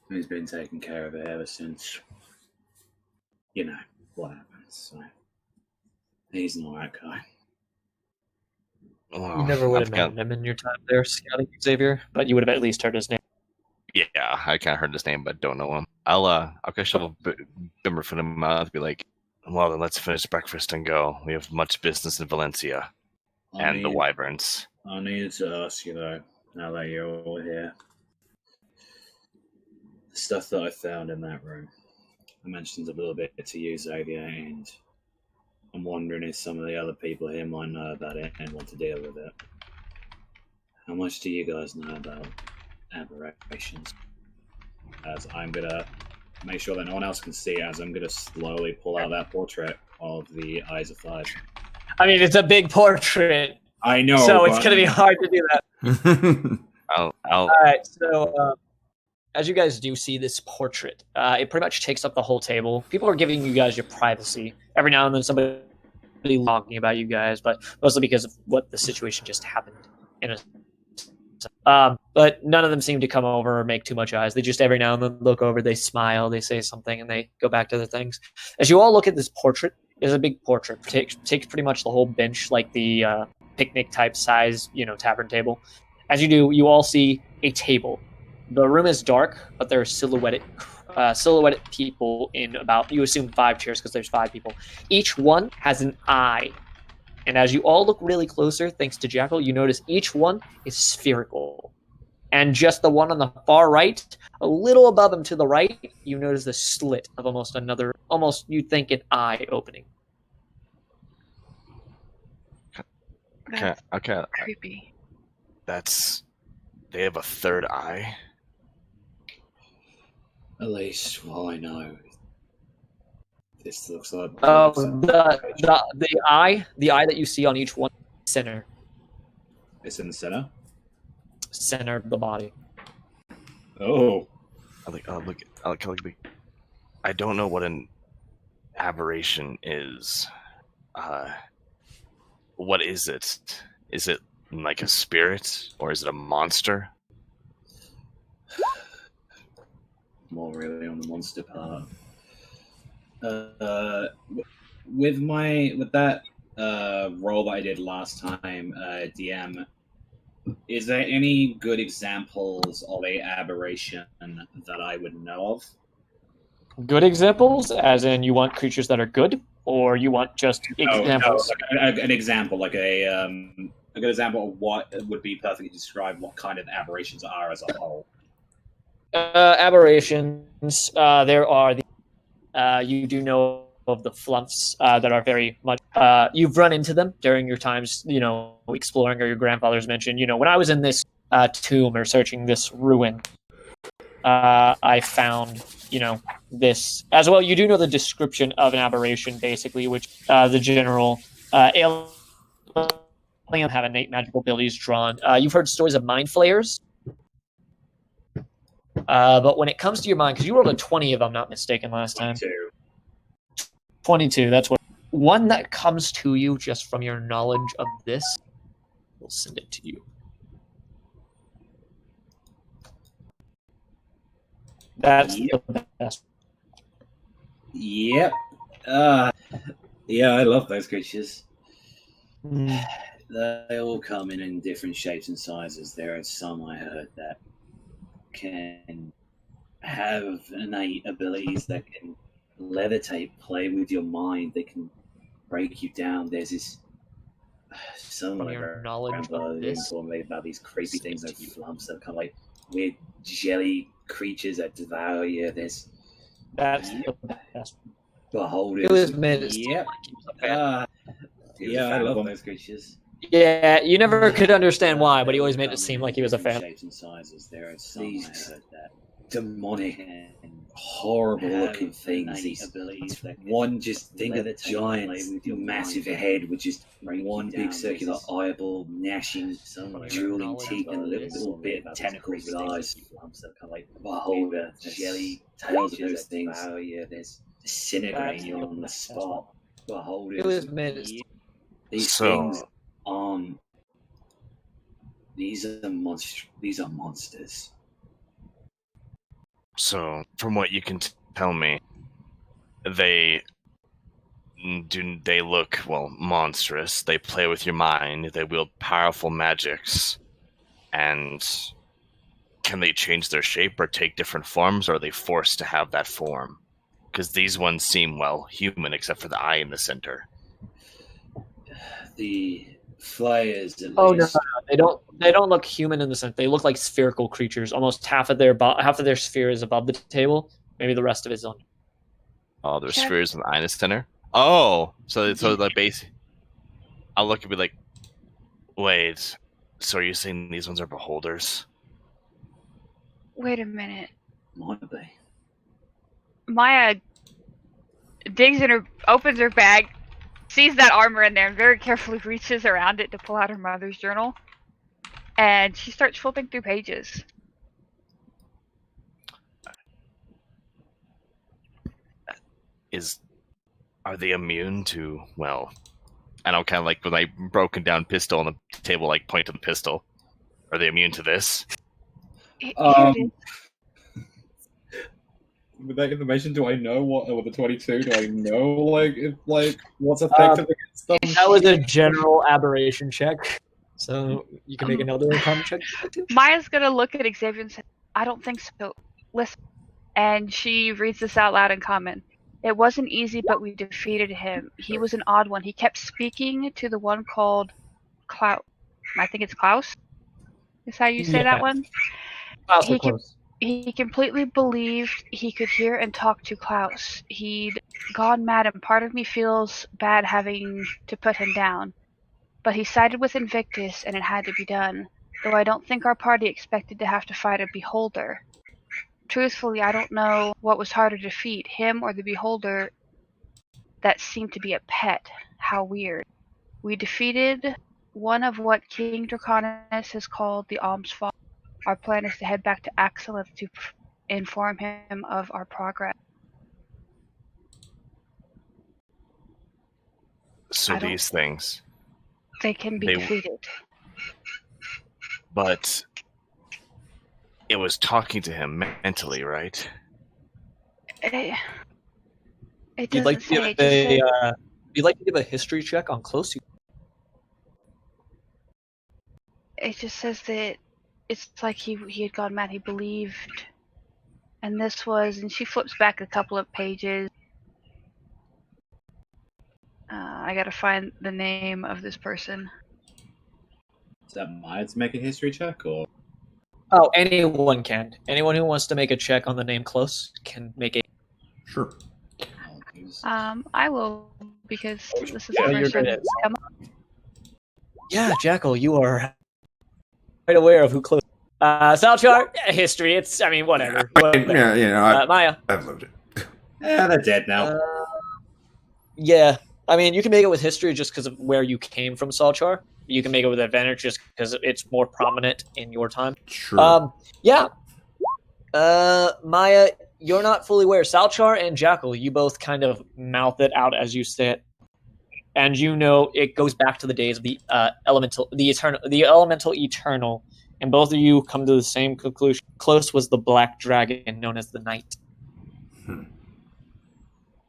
He's been taking care of it ever since, what happened. So he's an alright guy. Well, You never would have I've met him in your time there scouting Xavier, but you would have at least heard his name. Yeah, I kind of heard his name, but don't know him. I'll shove a bimmer for him mouth, be like, well, then let's finish breakfast and go. We have much business in Valencia and the Wyverns. I needed to ask you though, now that you're all here, the stuff that I found in that room. I mentioned a little bit to you, Xavier, and I'm wondering if some of the other people here might know about it and want to deal with it. How much do you guys know about aberrations? As I'm gonna make sure that no one else can see, as I'm gonna slowly pull out that portrait of the Eyes of Five. I mean, it's a big portrait, I know, so it's going to be hard to do that. All right, so as you guys do see this portrait, it pretty much takes up the whole table. People are giving you guys your privacy. Every now and then somebody talking about you guys, but mostly because of what the situation just happened. But none of them seem to come over or make too much eyes. They just every now and then look over, they smile, they say something, and they go back to their things. As you all look at this portrait, it's a big portrait. Takes pretty much the whole bench, like the picnic type size, tavern table. As you do, you all see a table. The room is dark, but there are silhouetted people in about, you assume 5 chairs because there's 5 people. Each one has an eye. And as you all look really closer, thanks to Jackal, you notice each one is spherical. And just the one on the far right, a little above him to the right, you notice the slit of almost you'd think an eye opening. Okay. Creepy. They have a third eye. At least, well, I know. This looks like the eye that you see on each one, center. It's in the center. Center of the body. Oh. I don't know what an aberration is. What is it? Is it like a spirit or is it a monster? More really on the monster part. With that role that I did last time, DM, is there any good examples of a aberration that I would know of? Good examples, as in you want creatures that are good, or you want just examples? No, like an example, like a good example of what would be perfectly describe what kind of aberrations are as a whole. Aberrations. There are you do know of the flumps that are very much. You've run into them during your times, exploring, or your grandfather's mentioned. When I was in this tomb or searching this ruin, I found, this as well. You do know the description of an aberration, basically, which the general alien have innate magical abilities drawn. You've heard stories of mind flayers. But when it comes to your mind, because you rolled a 20 if I'm not mistaken last time. 22, that's what. One that comes to you just from your knowledge of this, we'll send it to you. That's the best. Yep. Yeah, I love those creatures. They all come in different shapes and sizes. There are some I heard that can have innate abilities that can levitate, play with your mind. They can break you down. There's this some From like your knowledge of grandfather this, informed me about these creepy things like flumps that kind of like weird jelly creatures that devour you. There's that's the best. beholders. It was made to seem Yep. like he was a fan. Yeah, I love those creatures. Yeah, you never could understand why, but he always made it seem like he was a fan. Shapes and sizes. There are some these demonic and horrible looking things. These one just think of a giant, massive head with just one big circular eyeball, gnashing, drooling teeth, and a little bit of tentacles with eyes. Beholder, jelly, tails of those things. There's disintegrating you on the spot. Beholder. It was made to These things aren't. These are monsters. So, from what you can tell me, they look, well, monstrous. They play with your mind. They wield powerful magics. And can they change their shape or take different forms, or are they forced to have that form? Because these ones seem, well, human, except for the eye in the center. The flyers, at Oh least. no, they don't look human in the sense. They look like spherical creatures. Almost half of their sphere is above the table. Maybe the rest of it is on. Oh, there's spheres in the eye in the center. Oh, so the base. I'll look and be like, wait. So are you saying these ones are beholders? Wait a minute. Might be. Maya opens her bag, sees that armor in there, and very carefully reaches around it to pull out her mother's journal. And she starts flipping through pages. Are they immune to, well, I don't kind of like with my broken down pistol on the table, like point to the pistol. Are they immune to this? Here it is. With that information, do I know what with the 22? Do I know like what's effective against them? That was a general aberration check, so you can make another common check. Maya's gonna look at Xavier and say, "I don't think so. Listen," and she reads this out loud in common. "It wasn't easy, but we defeated him. He was an odd one. He kept speaking to the one called Klaus. I think it's Klaus. Is how you say that one? Klaus He completely believed he could hear and talk to Klaus. He'd gone mad, and part of me feels bad having to put him down. But he sided with Invictus, and it had to be done. Though I don't think our party expected to have to fight a Beholder. Truthfully, I don't know what was harder to defeat, him or the Beholder that seemed to be a pet. How weird. We defeated one of what King Draconis has called the Alms Fall. Our plan is to head back to Axelith to inform him of our progress." So these things. They can be defeated. But it was talking to him mentally, right? It You'd doesn't like to say. you'd like to give a history check on close. It just says that it's like he had gone mad. He believed, and this was, and she flips back a couple of pages. I gotta find the name of this person. Is that Maya to make a history check, or? Oh, anyone can. Anyone who wants to make a check on the name Close can make it. Sure. I will, because this is Yeah, the you're first time good at it's come up. Yeah, Jackal, you are quite aware of who Close. Salchar, history. It's, I mean, whatever. Yeah, you know, Maya. I've lived it. Yeah, they're dead now. Yeah, I mean, you can make it with history just because of where you came from, Salchar. You can make it with advantage just because it's more prominent in your time. Sure. Yeah. Maya, you're not fully aware. Salchar and Jackal, you both kind of mouth it out as you say it, and you know it goes back to the days of the elemental eternal, and both of you come to the same conclusion. Close was the black dragon known as the Knight.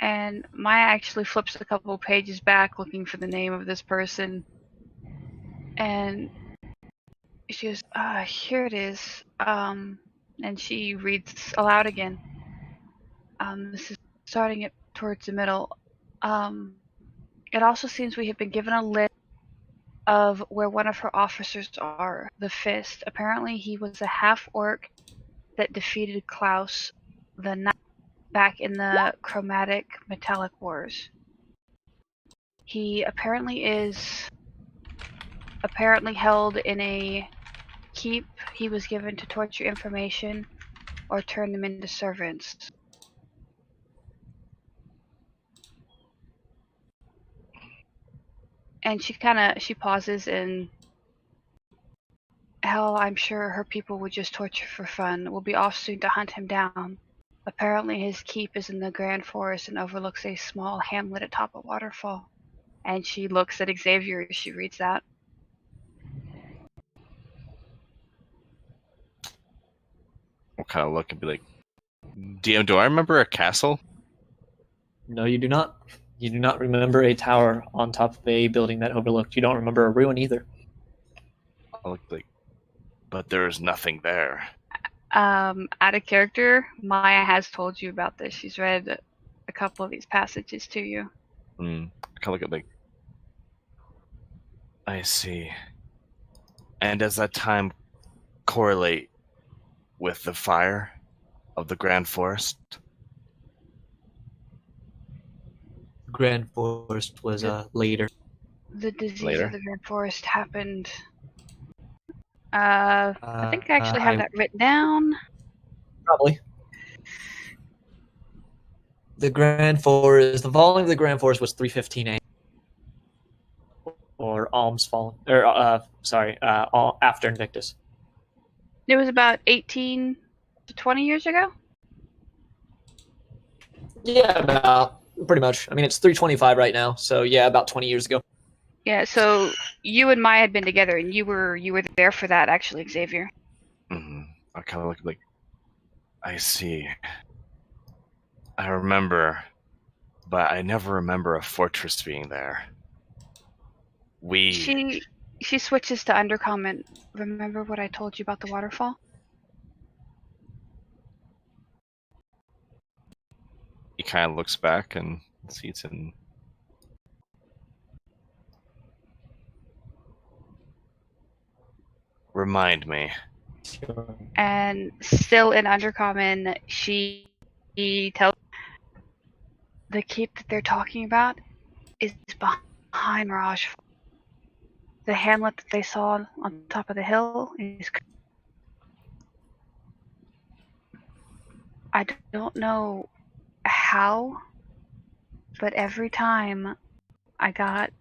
And Maya actually flips a couple of pages back looking for the name of this person. And she goes, here it is. And she reads aloud again. This is starting it towards the middle. It also seems we have been given a list of where one of her officers are, the Fist. Apparently he was a half-orc that defeated Klaus the Knight back in the Chromatic Metallic Wars. He apparently is held in a keep. He was given to torture information or turn them into servants. And she pauses, and hell, I'm sure her people would just torture for fun. We'll be off soon to hunt him down. Apparently his keep is in the Grand Forest and overlooks a small hamlet atop a waterfall. And she looks at Xavier as she reads that. I'll kind of look and be like, DM, do I remember a castle? No, you do not. You do not remember a tower on top of a building that overlooked. You don't remember a ruin either. I'll look like, but there's nothing there. Out of character, Maya has told you about this. She's read a couple of these passages to you. I kind of look at like, I see. And does that time correlate with the fire of the Grand Forest? Grand Forest was later. The disease Later? of the Grand Forest happened. I think I actually have that written down. Probably. The Grand Forest, the falling of the Grand Forest was 315 A. Or Alm's fallen, or after Invictus. It was about 18 to 20 years ago. Yeah, about pretty much. I mean, it's 325 right now, so yeah, about 20 years ago. Yeah, so you and Maya had been together, and you were there for that, actually, Xavier. I kind of look like, I see. I remember, but I never remember a fortress being there. She switches to undercommon. Remember what I told you about the waterfall? He kind of looks back and sees in. Remind me. And still in undercommon, she tells the keep that they're talking about is behind Mirage. The hamlet that they saw on top of the hill is. I don't know how, but every time I got,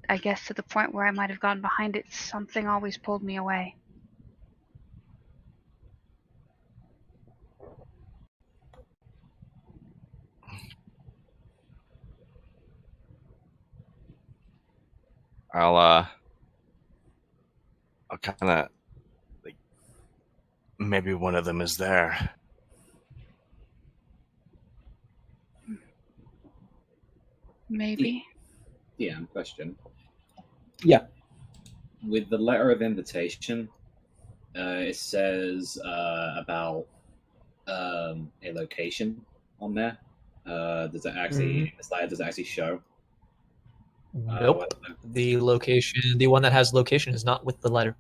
I guess, to the point where I might have gone behind it, something always pulled me away. I'll kind of like maybe one of them is there. Maybe. Yeah, question. Yeah. With the letter of invitation, it says about a location on there. Does it actually does it actually show? Nope. The location, the one that has location, is not with the letter.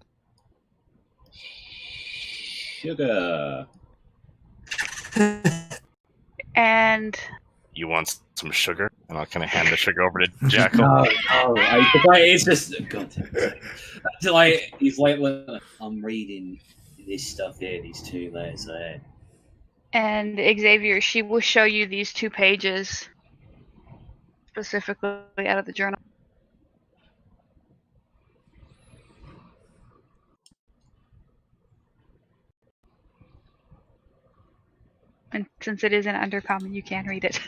Sugar. And You want some sugar? And I'll kind of hand the sugar over to Jackal. It's just God. He's like, I'm reading this stuff here, these two letters there. And Xavier, she will show you these 2 pages specifically out of the journal. And since it is in undercommon, you can read it.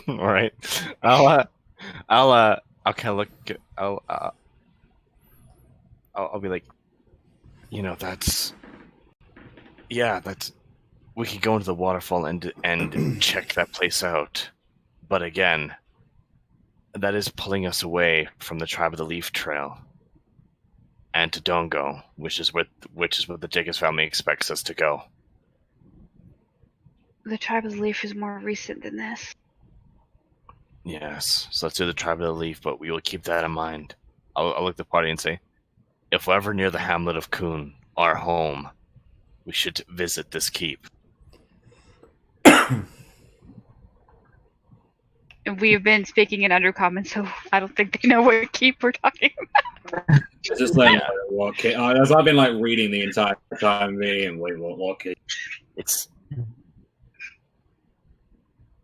All right. I'll kind of look. I'll be like, that's we can go into the waterfall and check that place out. But again, that is pulling us away from the Tribe of the Leaf Trail and to Dongo, which is what the Jacobs family expects us to go. The Tribe of the Leaf is more recent than this. Yes, so let's do the Tribe of the Leaf, but we will keep that in mind. I'll look at the party and say, if we're ever near the hamlet of Kuhn, our home, we should visit this keep. We've been speaking in Undercommon, so I don't think they know what keep we're talking about. Just like what keep. As I've been like reading the entire time, and wait, what keep? It's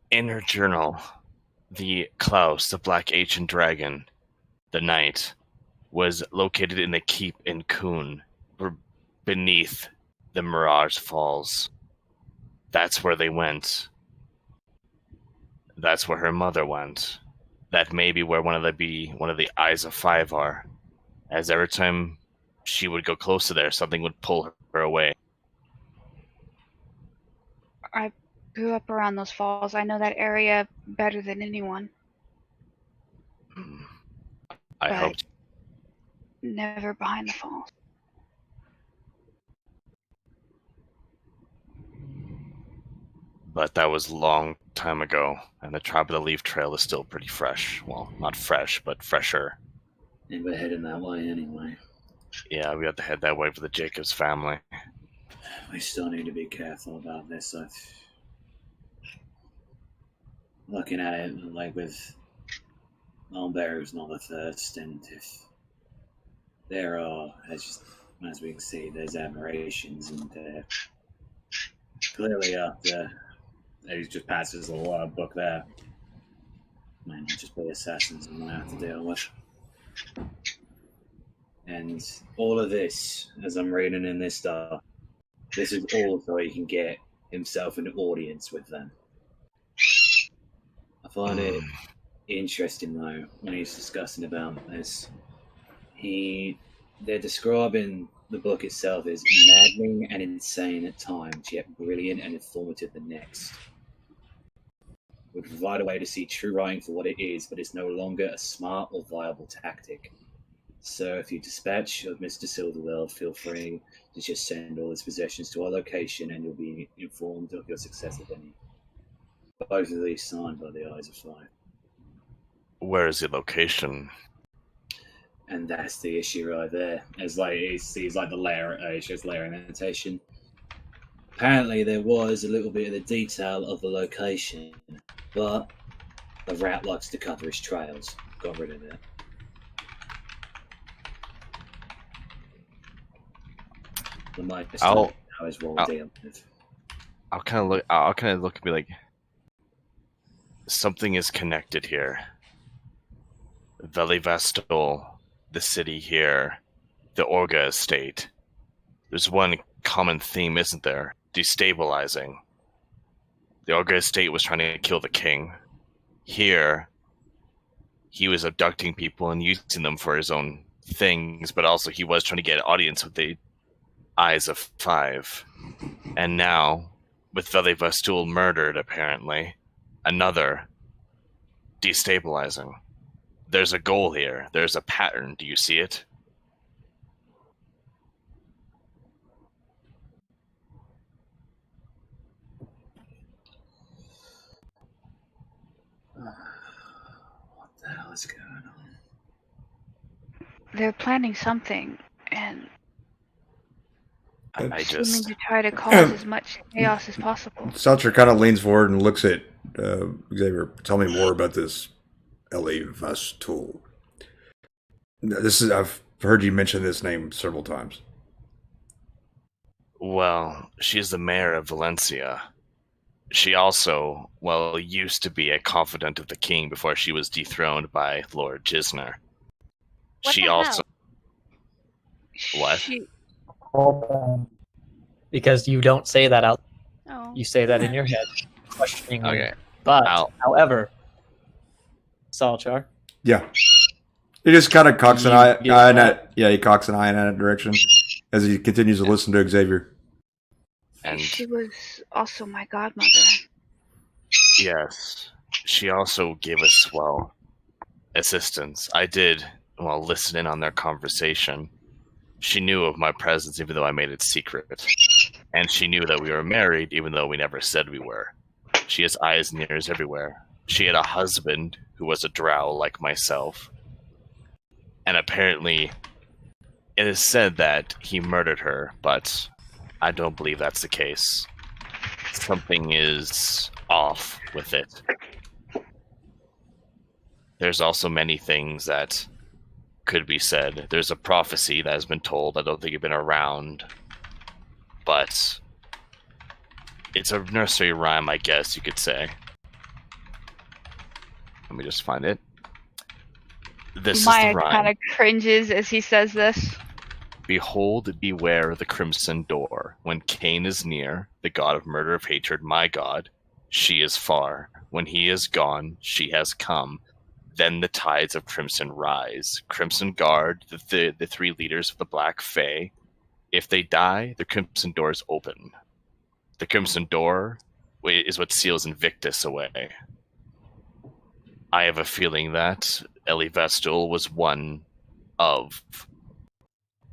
inner journal. The Klaus, the Black Ancient Dragon, the Knight, was located in the keep in Kuhn, beneath the Mirage Falls. That's where they went. That's where her mother went. That may be where one of the Eyes of Five are. As every time she would go close to there, something would pull her away. I grew up around those falls. I know that area better than anyone. I hope. Never behind the falls. But that was a long time ago, and the Tribe of the Leaf Trail is still pretty fresh. Well, not fresh, but fresher. And we're heading that way anyway. Yeah, we have to head that way for the Jacobs family. We still need to be careful about this. Looking at it like with Mulberry's not the first, and if there are, as we can see, there's aberrations, and clearly he just passes a little book there. Might not just be assassins I'm gonna have to deal with. And all of this, as I'm reading in this stuff, this is all so he can get himself an audience with them. I find it interesting though when he's discussing about this. They're describing the book itself as maddening and insane at times, yet brilliant and informative the next. Would provide a way to see true writing for what it is, but it's no longer a smart or viable tactic. So if you dispatch of Mr. Silverwell, feel free to just send all his possessions to our location and you'll be informed of your success if any. Both of these signed by the Eyes of Five. Where is the location? And that's the issue right there. It's like he sees like the layer, it shows layer annotation. Apparently there was a little bit of the detail of the location, but the rat likes to cover his trails. Got rid of it. The might how is what we're dealing with. I'll kind of look and be like, something is connected here. Velivastol, the city here, the Orga estate. There's one common theme, isn't there? Destabilizing. The Orga estate was trying to kill the king. Here, he was abducting people and using them for his own things, but also he was trying to get an audience with the Eyes of Five. And now, with Velivastol murdered, apparently, another destabilizing. There's a goal here. There's a pattern. Do you see it? What the hell is going on? They're planning something, and I seeming just... to try to cause as much chaos as possible. Seltzer kind of leans forward and looks at Xavier. Tell me more about this Velivastol. I've heard you mention this name several times. Well, she's the mayor of Valencia. She also, used to be a confidant of the king before she was dethroned by Lord Gisner. What She the also... hell? What? Hold on. Because you don't say that out. Oh. You say that in your head, questioning. Okay. But, I'll- however, Salchar, Yeah. He just kind of cocks an eye Yeah. in that. Yeah, he cocks an eye in that direction as he continues to listen to Xavier. And she was also my godmother. yes, she also gave us, well, assistance. I did, well, listen in on their conversation. She knew of my presence even though I made it secret. And she knew that we were married even though we never said we were. She has eyes and ears everywhere. She had a husband who was a drow like myself. And apparently, it is said that he murdered her, but I don't believe that's the case. Something is off with it. There's also many things that could be said. There's a prophecy that has been told. I don't think it's been around, but it's a nursery rhyme, I guess you could say. Let me just find it. This Maya is the rhyme. kind of cringes as he says this. Behold, beware the crimson door. When Cain is near, the god of murder of hatred, my god, she is far. When he is gone, she has come. Then the tides of crimson rise. Crimson guard the three leaders of the Black Fae. If they die, the crimson door is open. The crimson door is what seals Invictus away. I have a feeling that Ellie Vestal was one of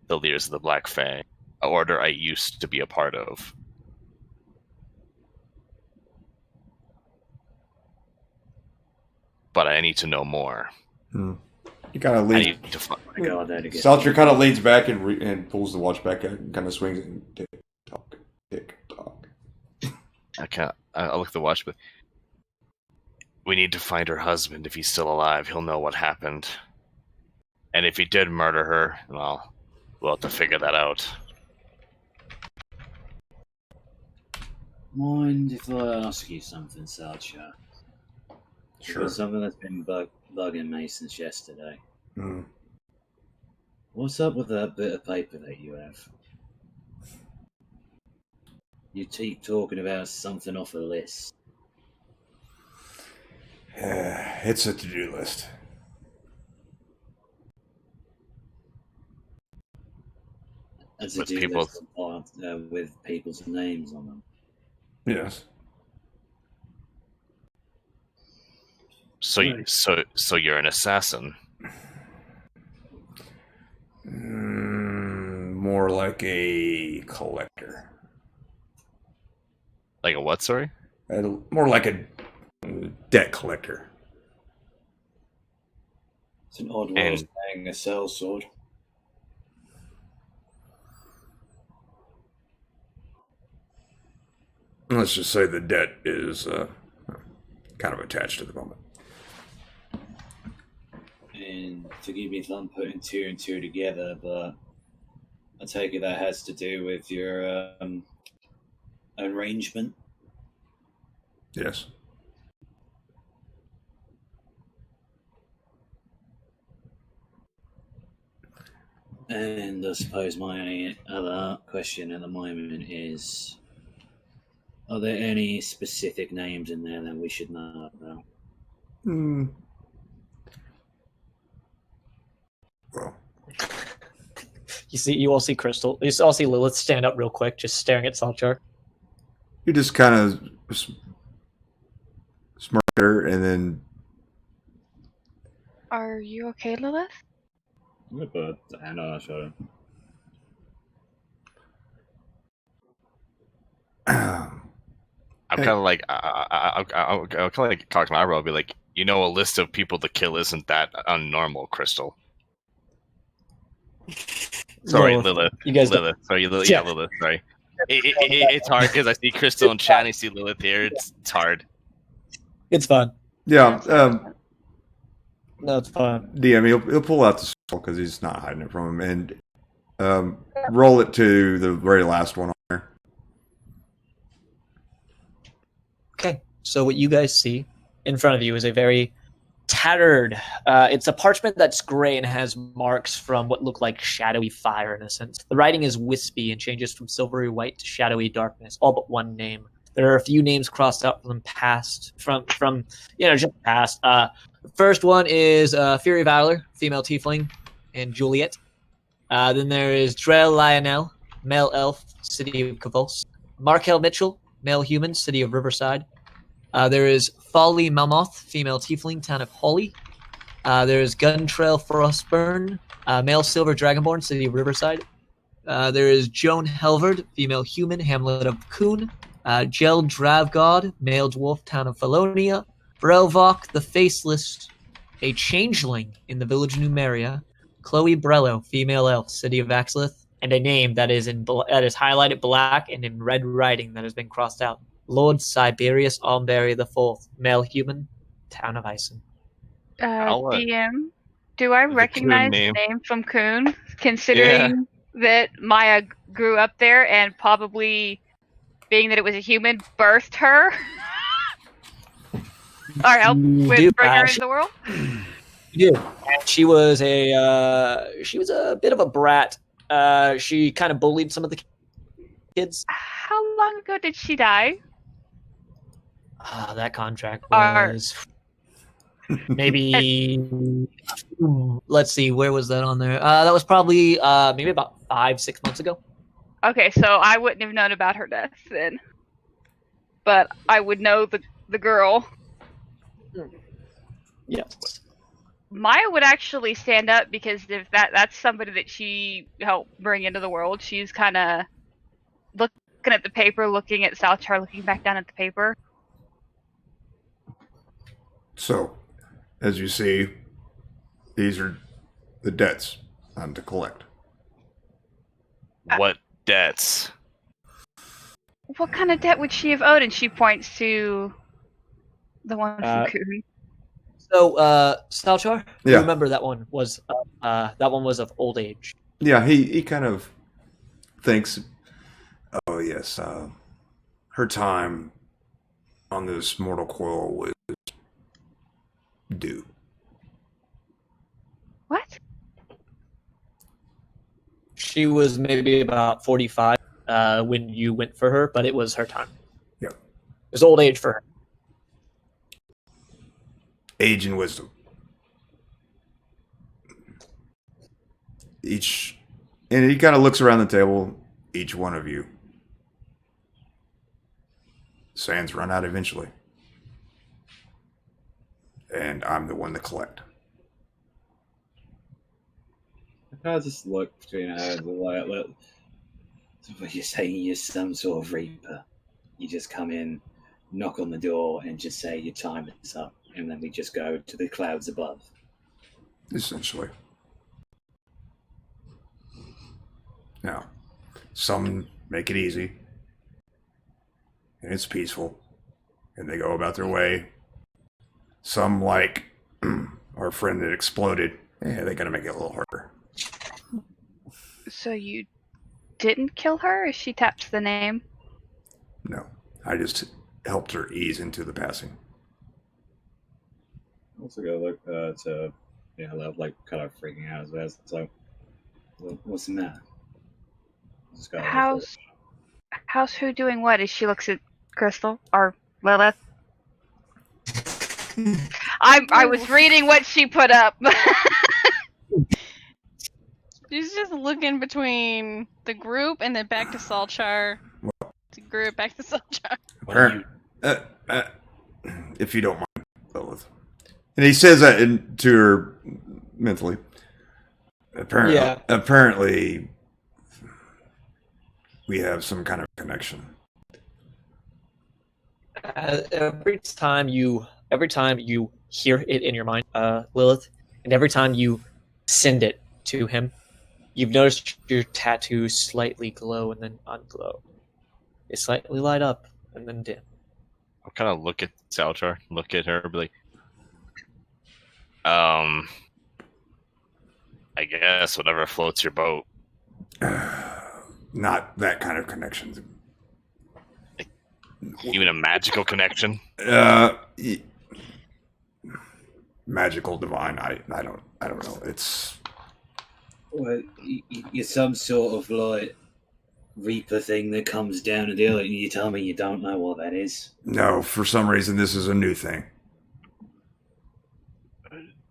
the leaders of the Black Fae, an order I used to be a part of. But I need to know more. You kind of lead. Salcher kind of leans back and pulls the watch back and kind of swings it. And tick tock. I'll look at the watch, but we need to find her husband. If he's still alive, he'll know what happened. And if he did murder her, well, we'll have to figure that out. Mind if I ask you something, Salcher? Sure. There's something that's been bugging me since yesterday. Mm. What's up with that bit of paper that you have? You keep talking about something off a list. It's a to-do list. As With do people- with people's names on them. Yes. So you're an assassin. More like a collector. Like a what, sorry? More like a debt collector. It's an odd way of saying a sellsword. Let's just say the debt is kind of attached at the moment. And forgive me if I'm putting two and two together, but I take it that has to do with your arrangement. Yes. And I suppose my only other question at the moment is, are there any specific names in there that we should know about? Well, You all see Crystal. You all see Lilith stand up real quick, just staring at Salchar. you just kind of smirk at her and then Are you okay, Lilith? I'm gonna put a hand on her shoulder. I'm kind of like, I'll kind of like talk to my eyebrow. I'll be like, you know, a list of people to kill isn't that unnormal, Crystal. Sorry, Lilith. You guys Lilith. Sorry, Lilith. Yeah, Lilith. Sorry. It's hard because I see Crystal and Chad and I see Lilith here. It's hard. It's fun. yeah. No, it's fun. DM, he'll pull out the skull because he's not hiding it from him, and roll it to the very last one on there. Okay, so what you guys see in front of you is a very tattered, it's a parchment that's gray and has marks from what look like shadowy fire in a sense. The writing is wispy and changes from silvery white to shadowy darkness, all but one name. There are a few names crossed out from past, from just past. The first one is Fury Valor, female tiefling, and Juliet. Then there is Drell Lionel, male elf, city of Kavos. Markel Mitchell, male human, city of Riverside. There is Folly Melmoth, female tiefling, town of Holly. There is Guntrail Frostburn, male silver dragonborn, city of Riverside. There is Joan Helvard, female human, hamlet of Coon. Jel Dravgod, male dwarf, town of Falonia. Brelvok, the Faceless, a changeling in the village of Numeria. Chloe Brello, female elf, city of Axlith. And a name that is highlighted black and in red writing that has been crossed out. Lord Siberius Almberry IV, male human, town of Ison. DM, do I recognize the name. name from Coon, considering that Maya grew up there and probably, being that it was a human, birthed her? Or helped bring her into the world? You do. She was a bit of a brat. She kind of bullied some of the kids. How long ago did she die? That contract was maybe. Let's see, where was that on there? That was probably maybe about 5-6 months ago. Okay, so I wouldn't have known about her death then, but I would know the girl. Yes. Maya would actually stand up because if that's somebody that she helped bring into the world. She's kind of looking at the paper, looking at Salchar, looking back down at the paper. So, as you see, these are the debts I'm to collect. What debts? What kind of debt would she have owed? And she points to the one from Coon. So, Salchar, Yeah. remember that one was of old age. Yeah, he kind of thinks, oh yes, her time on this mortal coil was due. What? She was maybe about 45 when you went for her, but it was her time. Yeah. It was old age for her. Age and wisdom. And he kind of looks around the table, each one of you. Sands run out eventually. And I'm the one to collect. I just look between our heads like, so what you're saying you're some sort of reaper. You just come in, knock on the door, and just say your time is up, and then we just go to the clouds above. Essentially. Now, some make it easy, and it's peaceful, and they go about their way. Some, like our friend that exploded, they gotta make it a little harder. So you didn't kill her, or she tapped the name? No, I just helped her ease into the passing. Also go look to like kind of freaking out as well. So, what's the matter? Just gotta How's who doing what? As she looks at Crystal or Lilith. I was reading what she put up. She's just looking between the group and then back to Salchar. To group, back to Salchar. If you don't mind, Lilith. And he says that to her mentally. Apparently, we have some kind of connection. Every time you hear it in your mind, Lilith, and every time you send it to him, you've noticed your tattoos slightly glow and then unglow. They slightly light up and then dim. I'll kind of look at Salchar, look at her, be like, I guess whatever floats your boat. Not that kind of connection. Even a magical connection? Magical, divine. I don't know. It's well, you're some sort of like Reaper thing that comes down and deal, and you tell me you don't know what that is. No, for some reason this is a new thing.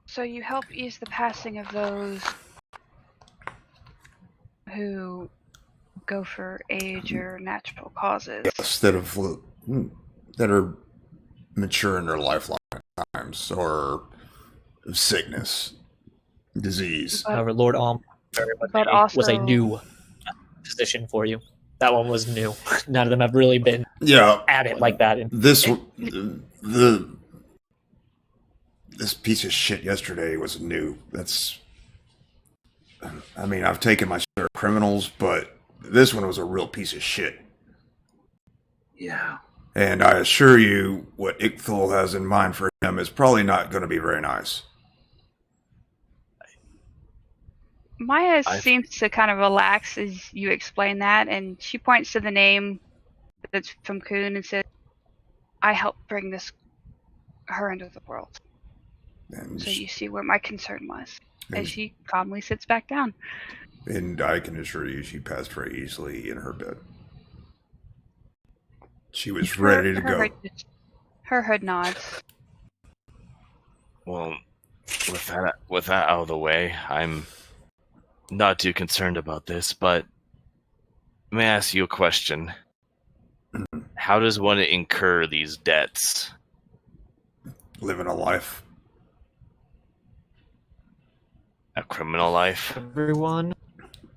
So you help ease the passing of those who go for age or natural causes. Yes, that are mature in their lifetimes or sickness, disease. However, Lord Alm But was a also- new position for you. That one was new. None of them have really been Yeah, at it like that. this piece of shit yesterday was new. I mean, I've taken my share of criminals, but this one was a real piece of shit. Yeah. And I assure you, what Ichthul has in mind for him is probably not going to be very nice. Maya seems to kind of relax as you explain that, and she points to the name that's from Kuhn and says, "I helped bring her into the world." And So you see where my concern was. and- As she calmly sits back down. And I can assure you, she passed very easily in her bed. She was ready to go. Her head nods. Well, with that out of the way, I'm not too concerned about this, but may I ask you a question? How does one incur these debts? Living a life. A criminal life? Everyone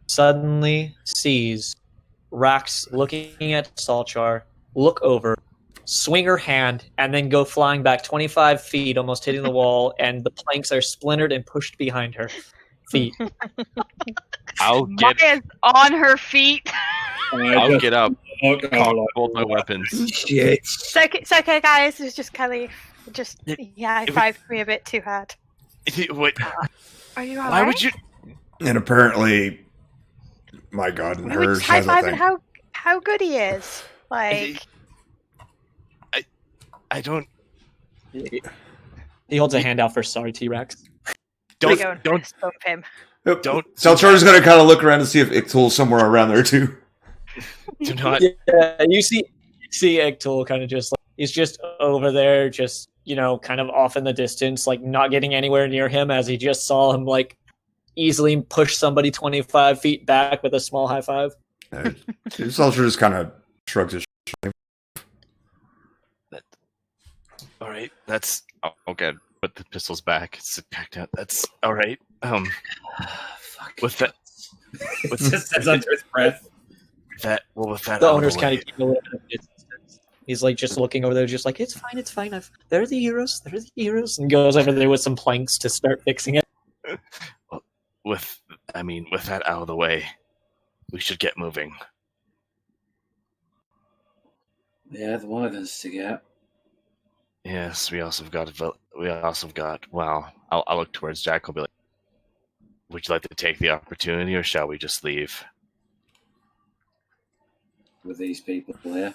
suddenly sees Rax looking at Salchar, look over, swing her hand, and then go flying back 25 feet, almost hitting the wall, and the planks are splintered and pushed behind her feet. I'll get Maya's on her feet. I'll get up, Okay, cock both my weapons. Shit. It's okay, guys. It's just Kelly. High-fived me a bit too hard. What? Are you Why alright? would you? And apparently, my God and We were hers just has a high-fiving thing. how good he is. Like, I don't. He holds a hand out for sorry, T-Rex. we Don't. go and Don't. bump him. Don't. Salchar's going to kind of look around and see if Ichtul's somewhere around there too. Do not. Yeah, you see Ektul kind of just he's just over there, just kind of off in the distance, like not getting anywhere near him, as he just saw him like easily push somebody 25 feet back with a small high five. Salchar just kind of shrugs his shoulders. All right. That's okay. Put the pistols back. Sit back down. That's all right. Fuck. With that. It just says under his breath. With that The out owner's of the kind way. of keeping a little bit of distance. He's like just looking over there, just like it's fine. They're the heroes, and goes over there with some planks to start fixing it. With that out of the way, we should get moving. Yeah, the wagons to get. Yes, we also got. Well, I'll look towards Jack. I'll be like, "Would you like to take the opportunity, or shall we just leave?" With these people here.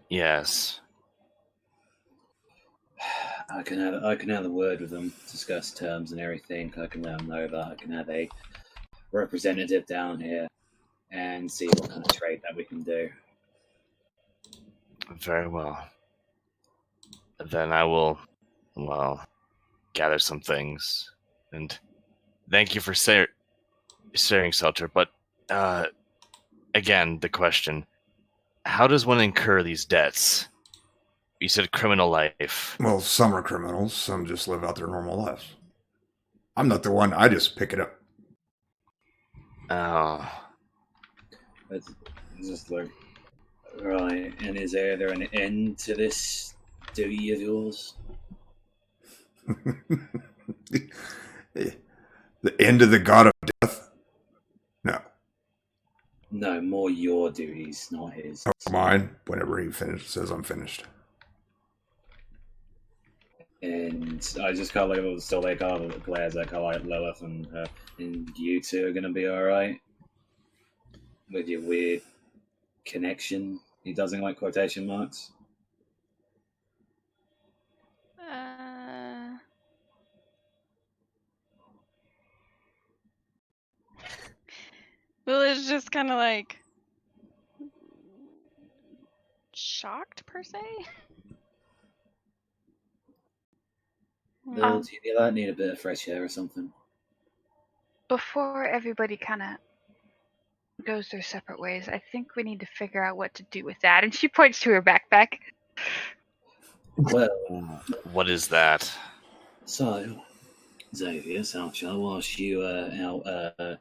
Yes. I can have a word with them, discuss terms and everything. I can let them know that I can have a representative down here and see what kind of trade that we can do. Very well. Then I will, gather some things. And thank you for sharing, Salter. But, again, the question, how does one incur these debts? You said criminal life. Well, some are criminals. Some just live out their normal lives. I'm not the one. I just pick it up. Oh. It's just like, right, and is there an end to this duty of yours? The end of the god of death? No. No, more your duties, not his. Mine, whenever he says I'm finished. And I just kind of like still like glares at kind of like Lilith and you two are gonna be all right with your weird connection. He doesn't like quotation marks. Will is just kind of like shocked per se. Lil, do you need a bit of fresh air or something? Before everybody kind of goes their separate ways. I think we need to figure out what to do with that. And she points to her backpack. Well, What is that? so, Xavier, Southshire, whilst you out,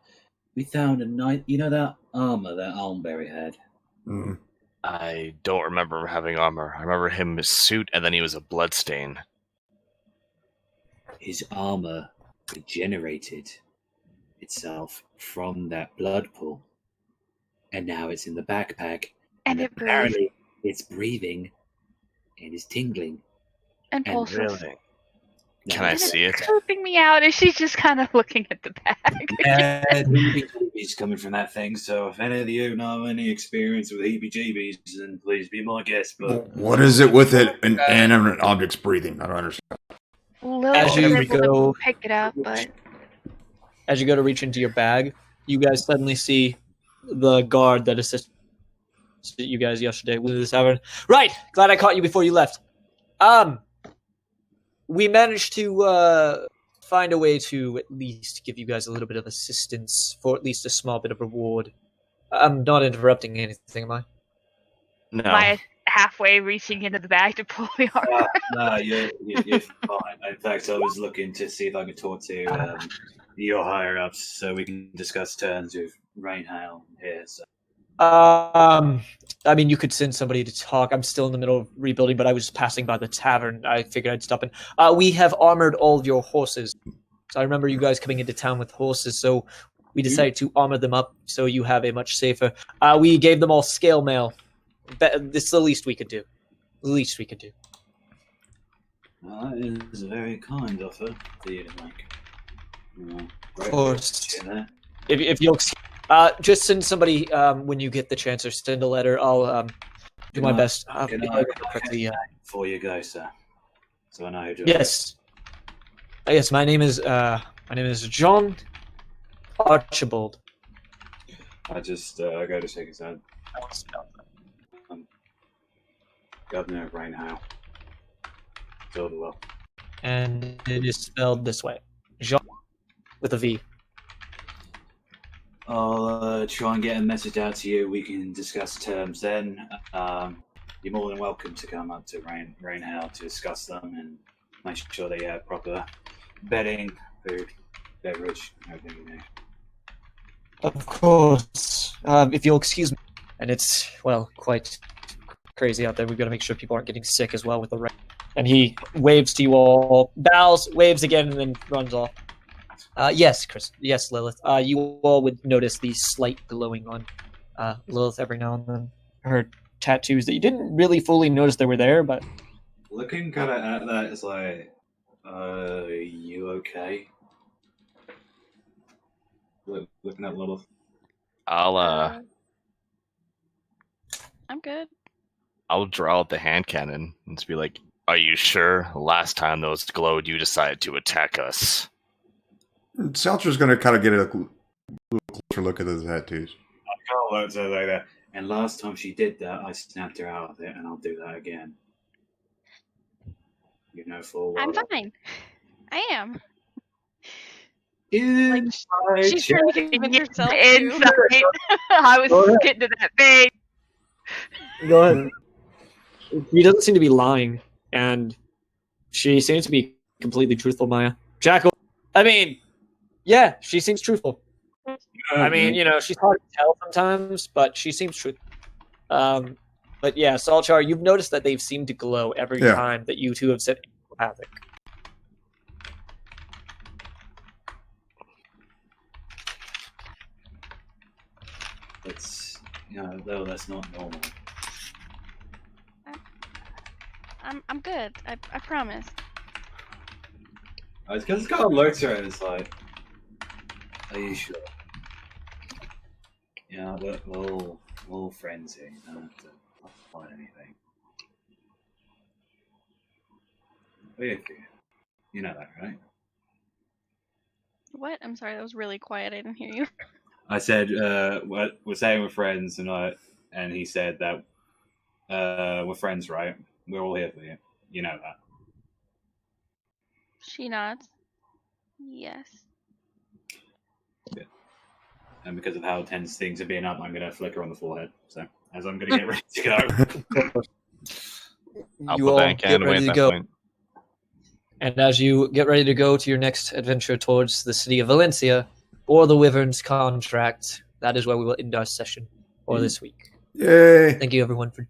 we found a night. You know that armor that Almberry had? Mm. I don't remember having armor. I remember him in his suit, and then he was a bloodstain. His armor regenerated itself from that blood pool. And now it's in the backpack. And it breathes. apparently it's breathing and is tingling. And pulses. Really? Can I see it? Creeping me out as she's just kind of looking at the bag. He's coming from that thing, so if any of you know any experience with heebie-jeebies, then please be my guest. But What is it with it and inanimate objects breathing? I don't understand. As you go- pick it up, but As you go to reach into your bag, you guys suddenly see the guard that assisted you guys yesterday with the tavern. Right, glad I caught you before you left. We managed to find a way to at least give you guys a little bit of assistance for at least a small bit of reward. I'm not interrupting anything, am I? No. Maya's halfway reaching into the bag to pull the armor. no, you're fine. In fact, I was looking to see if I could talk to your higher ups so we can discuss terms with Rainhail here. So. I mean, you could send somebody to talk. I'm still in the middle of rebuilding, but I was passing by the tavern. I figured I'd stop in. We have armored all of your horses. So I remember you guys coming into town with horses, so we decided to armor them up so you have a much safer. We gave them all scale mail. This is the least we could do. The least we could do. Well, that is a very kind offer for you to make. Of course. If you'll just send somebody when you get the chance, or send a letter. I'll do my best. Before you go, sir. So I know who to. Yes. Yes. My name is John Archibald. I just I go to shake his hand. Governor of Rainhail. Well. And it is spelled this way: Jean with a V. I'll try and get a message out to you. We can discuss terms then. You're more than welcome to come up to Rainhail to discuss them and make sure they have proper bedding, food, beverage, everything you need. Of course. If you'll excuse me. And it's, well, quite crazy out there. We've got to make sure people aren't getting sick as well with the rain. And he waves to you all, bows, waves again, and then runs off. Yes, Chris. Yes, Lilith. You all would notice the slight glowing on Lilith every now and then. Her tattoos that you didn't really fully notice they were there, but... Looking kind of at that, it's like, you okay? Looking at Lilith. I'm good. I'll draw out the hand cannon and just be like, "Are you sure? Last time those glowed, you decided to attack us." Seltzer's going to kind of get a little closer look at the tattoos. I can't look at her like that. And last time she did that, I snapped her out of it, and I'll do that again. You know full well. I'm fine. I am. Inside She's trying to convince herself to. Inside. I was getting to that vein. Go ahead. He doesn't seem to be lying, and she seems to be completely truthful, Maya. Jackal, I mean, yeah, she seems truthful. I mean, she's hard to tell sometimes, but she seems truthful. But yeah, Salchar, you've noticed that they've seemed to glow every time that you two have said havoc. It's, though that's not normal. I'm good. I promise. I was just kind of looked at her and it's like, are you sure? Yeah, we're all friends here. You don't have to find anything. You know that, right? What? I'm sorry, that was really quiet. I didn't hear you. I said, we're saying we're friends, and he said that we're friends, right? We're all here for you. You know that. She nods. Yes. Yeah. and because of how tense things have been up, I'm going to flick her on the forehead. So as I'm going to get ready to go. I'll You put all that in get can away ready at to that go. point. And as you get ready to go to your next adventure towards the city of Valencia or the Wyvern's contract, that is where we will end our session for this week. Yay! Thank you, everyone, for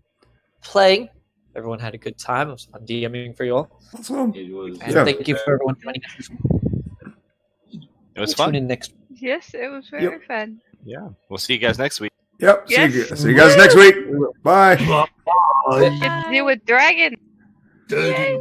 playing. Everyone had a good time. It was fun DMing for you all. Awesome. It was. And Yeah. thank you for everyone joining us this week. It was We'll fun. Tune in next Yes, it was very fun. Yeah. We'll see you guys next week. Yep. Yes. See you guys next week. Bye. Get to do with dragon. Yay.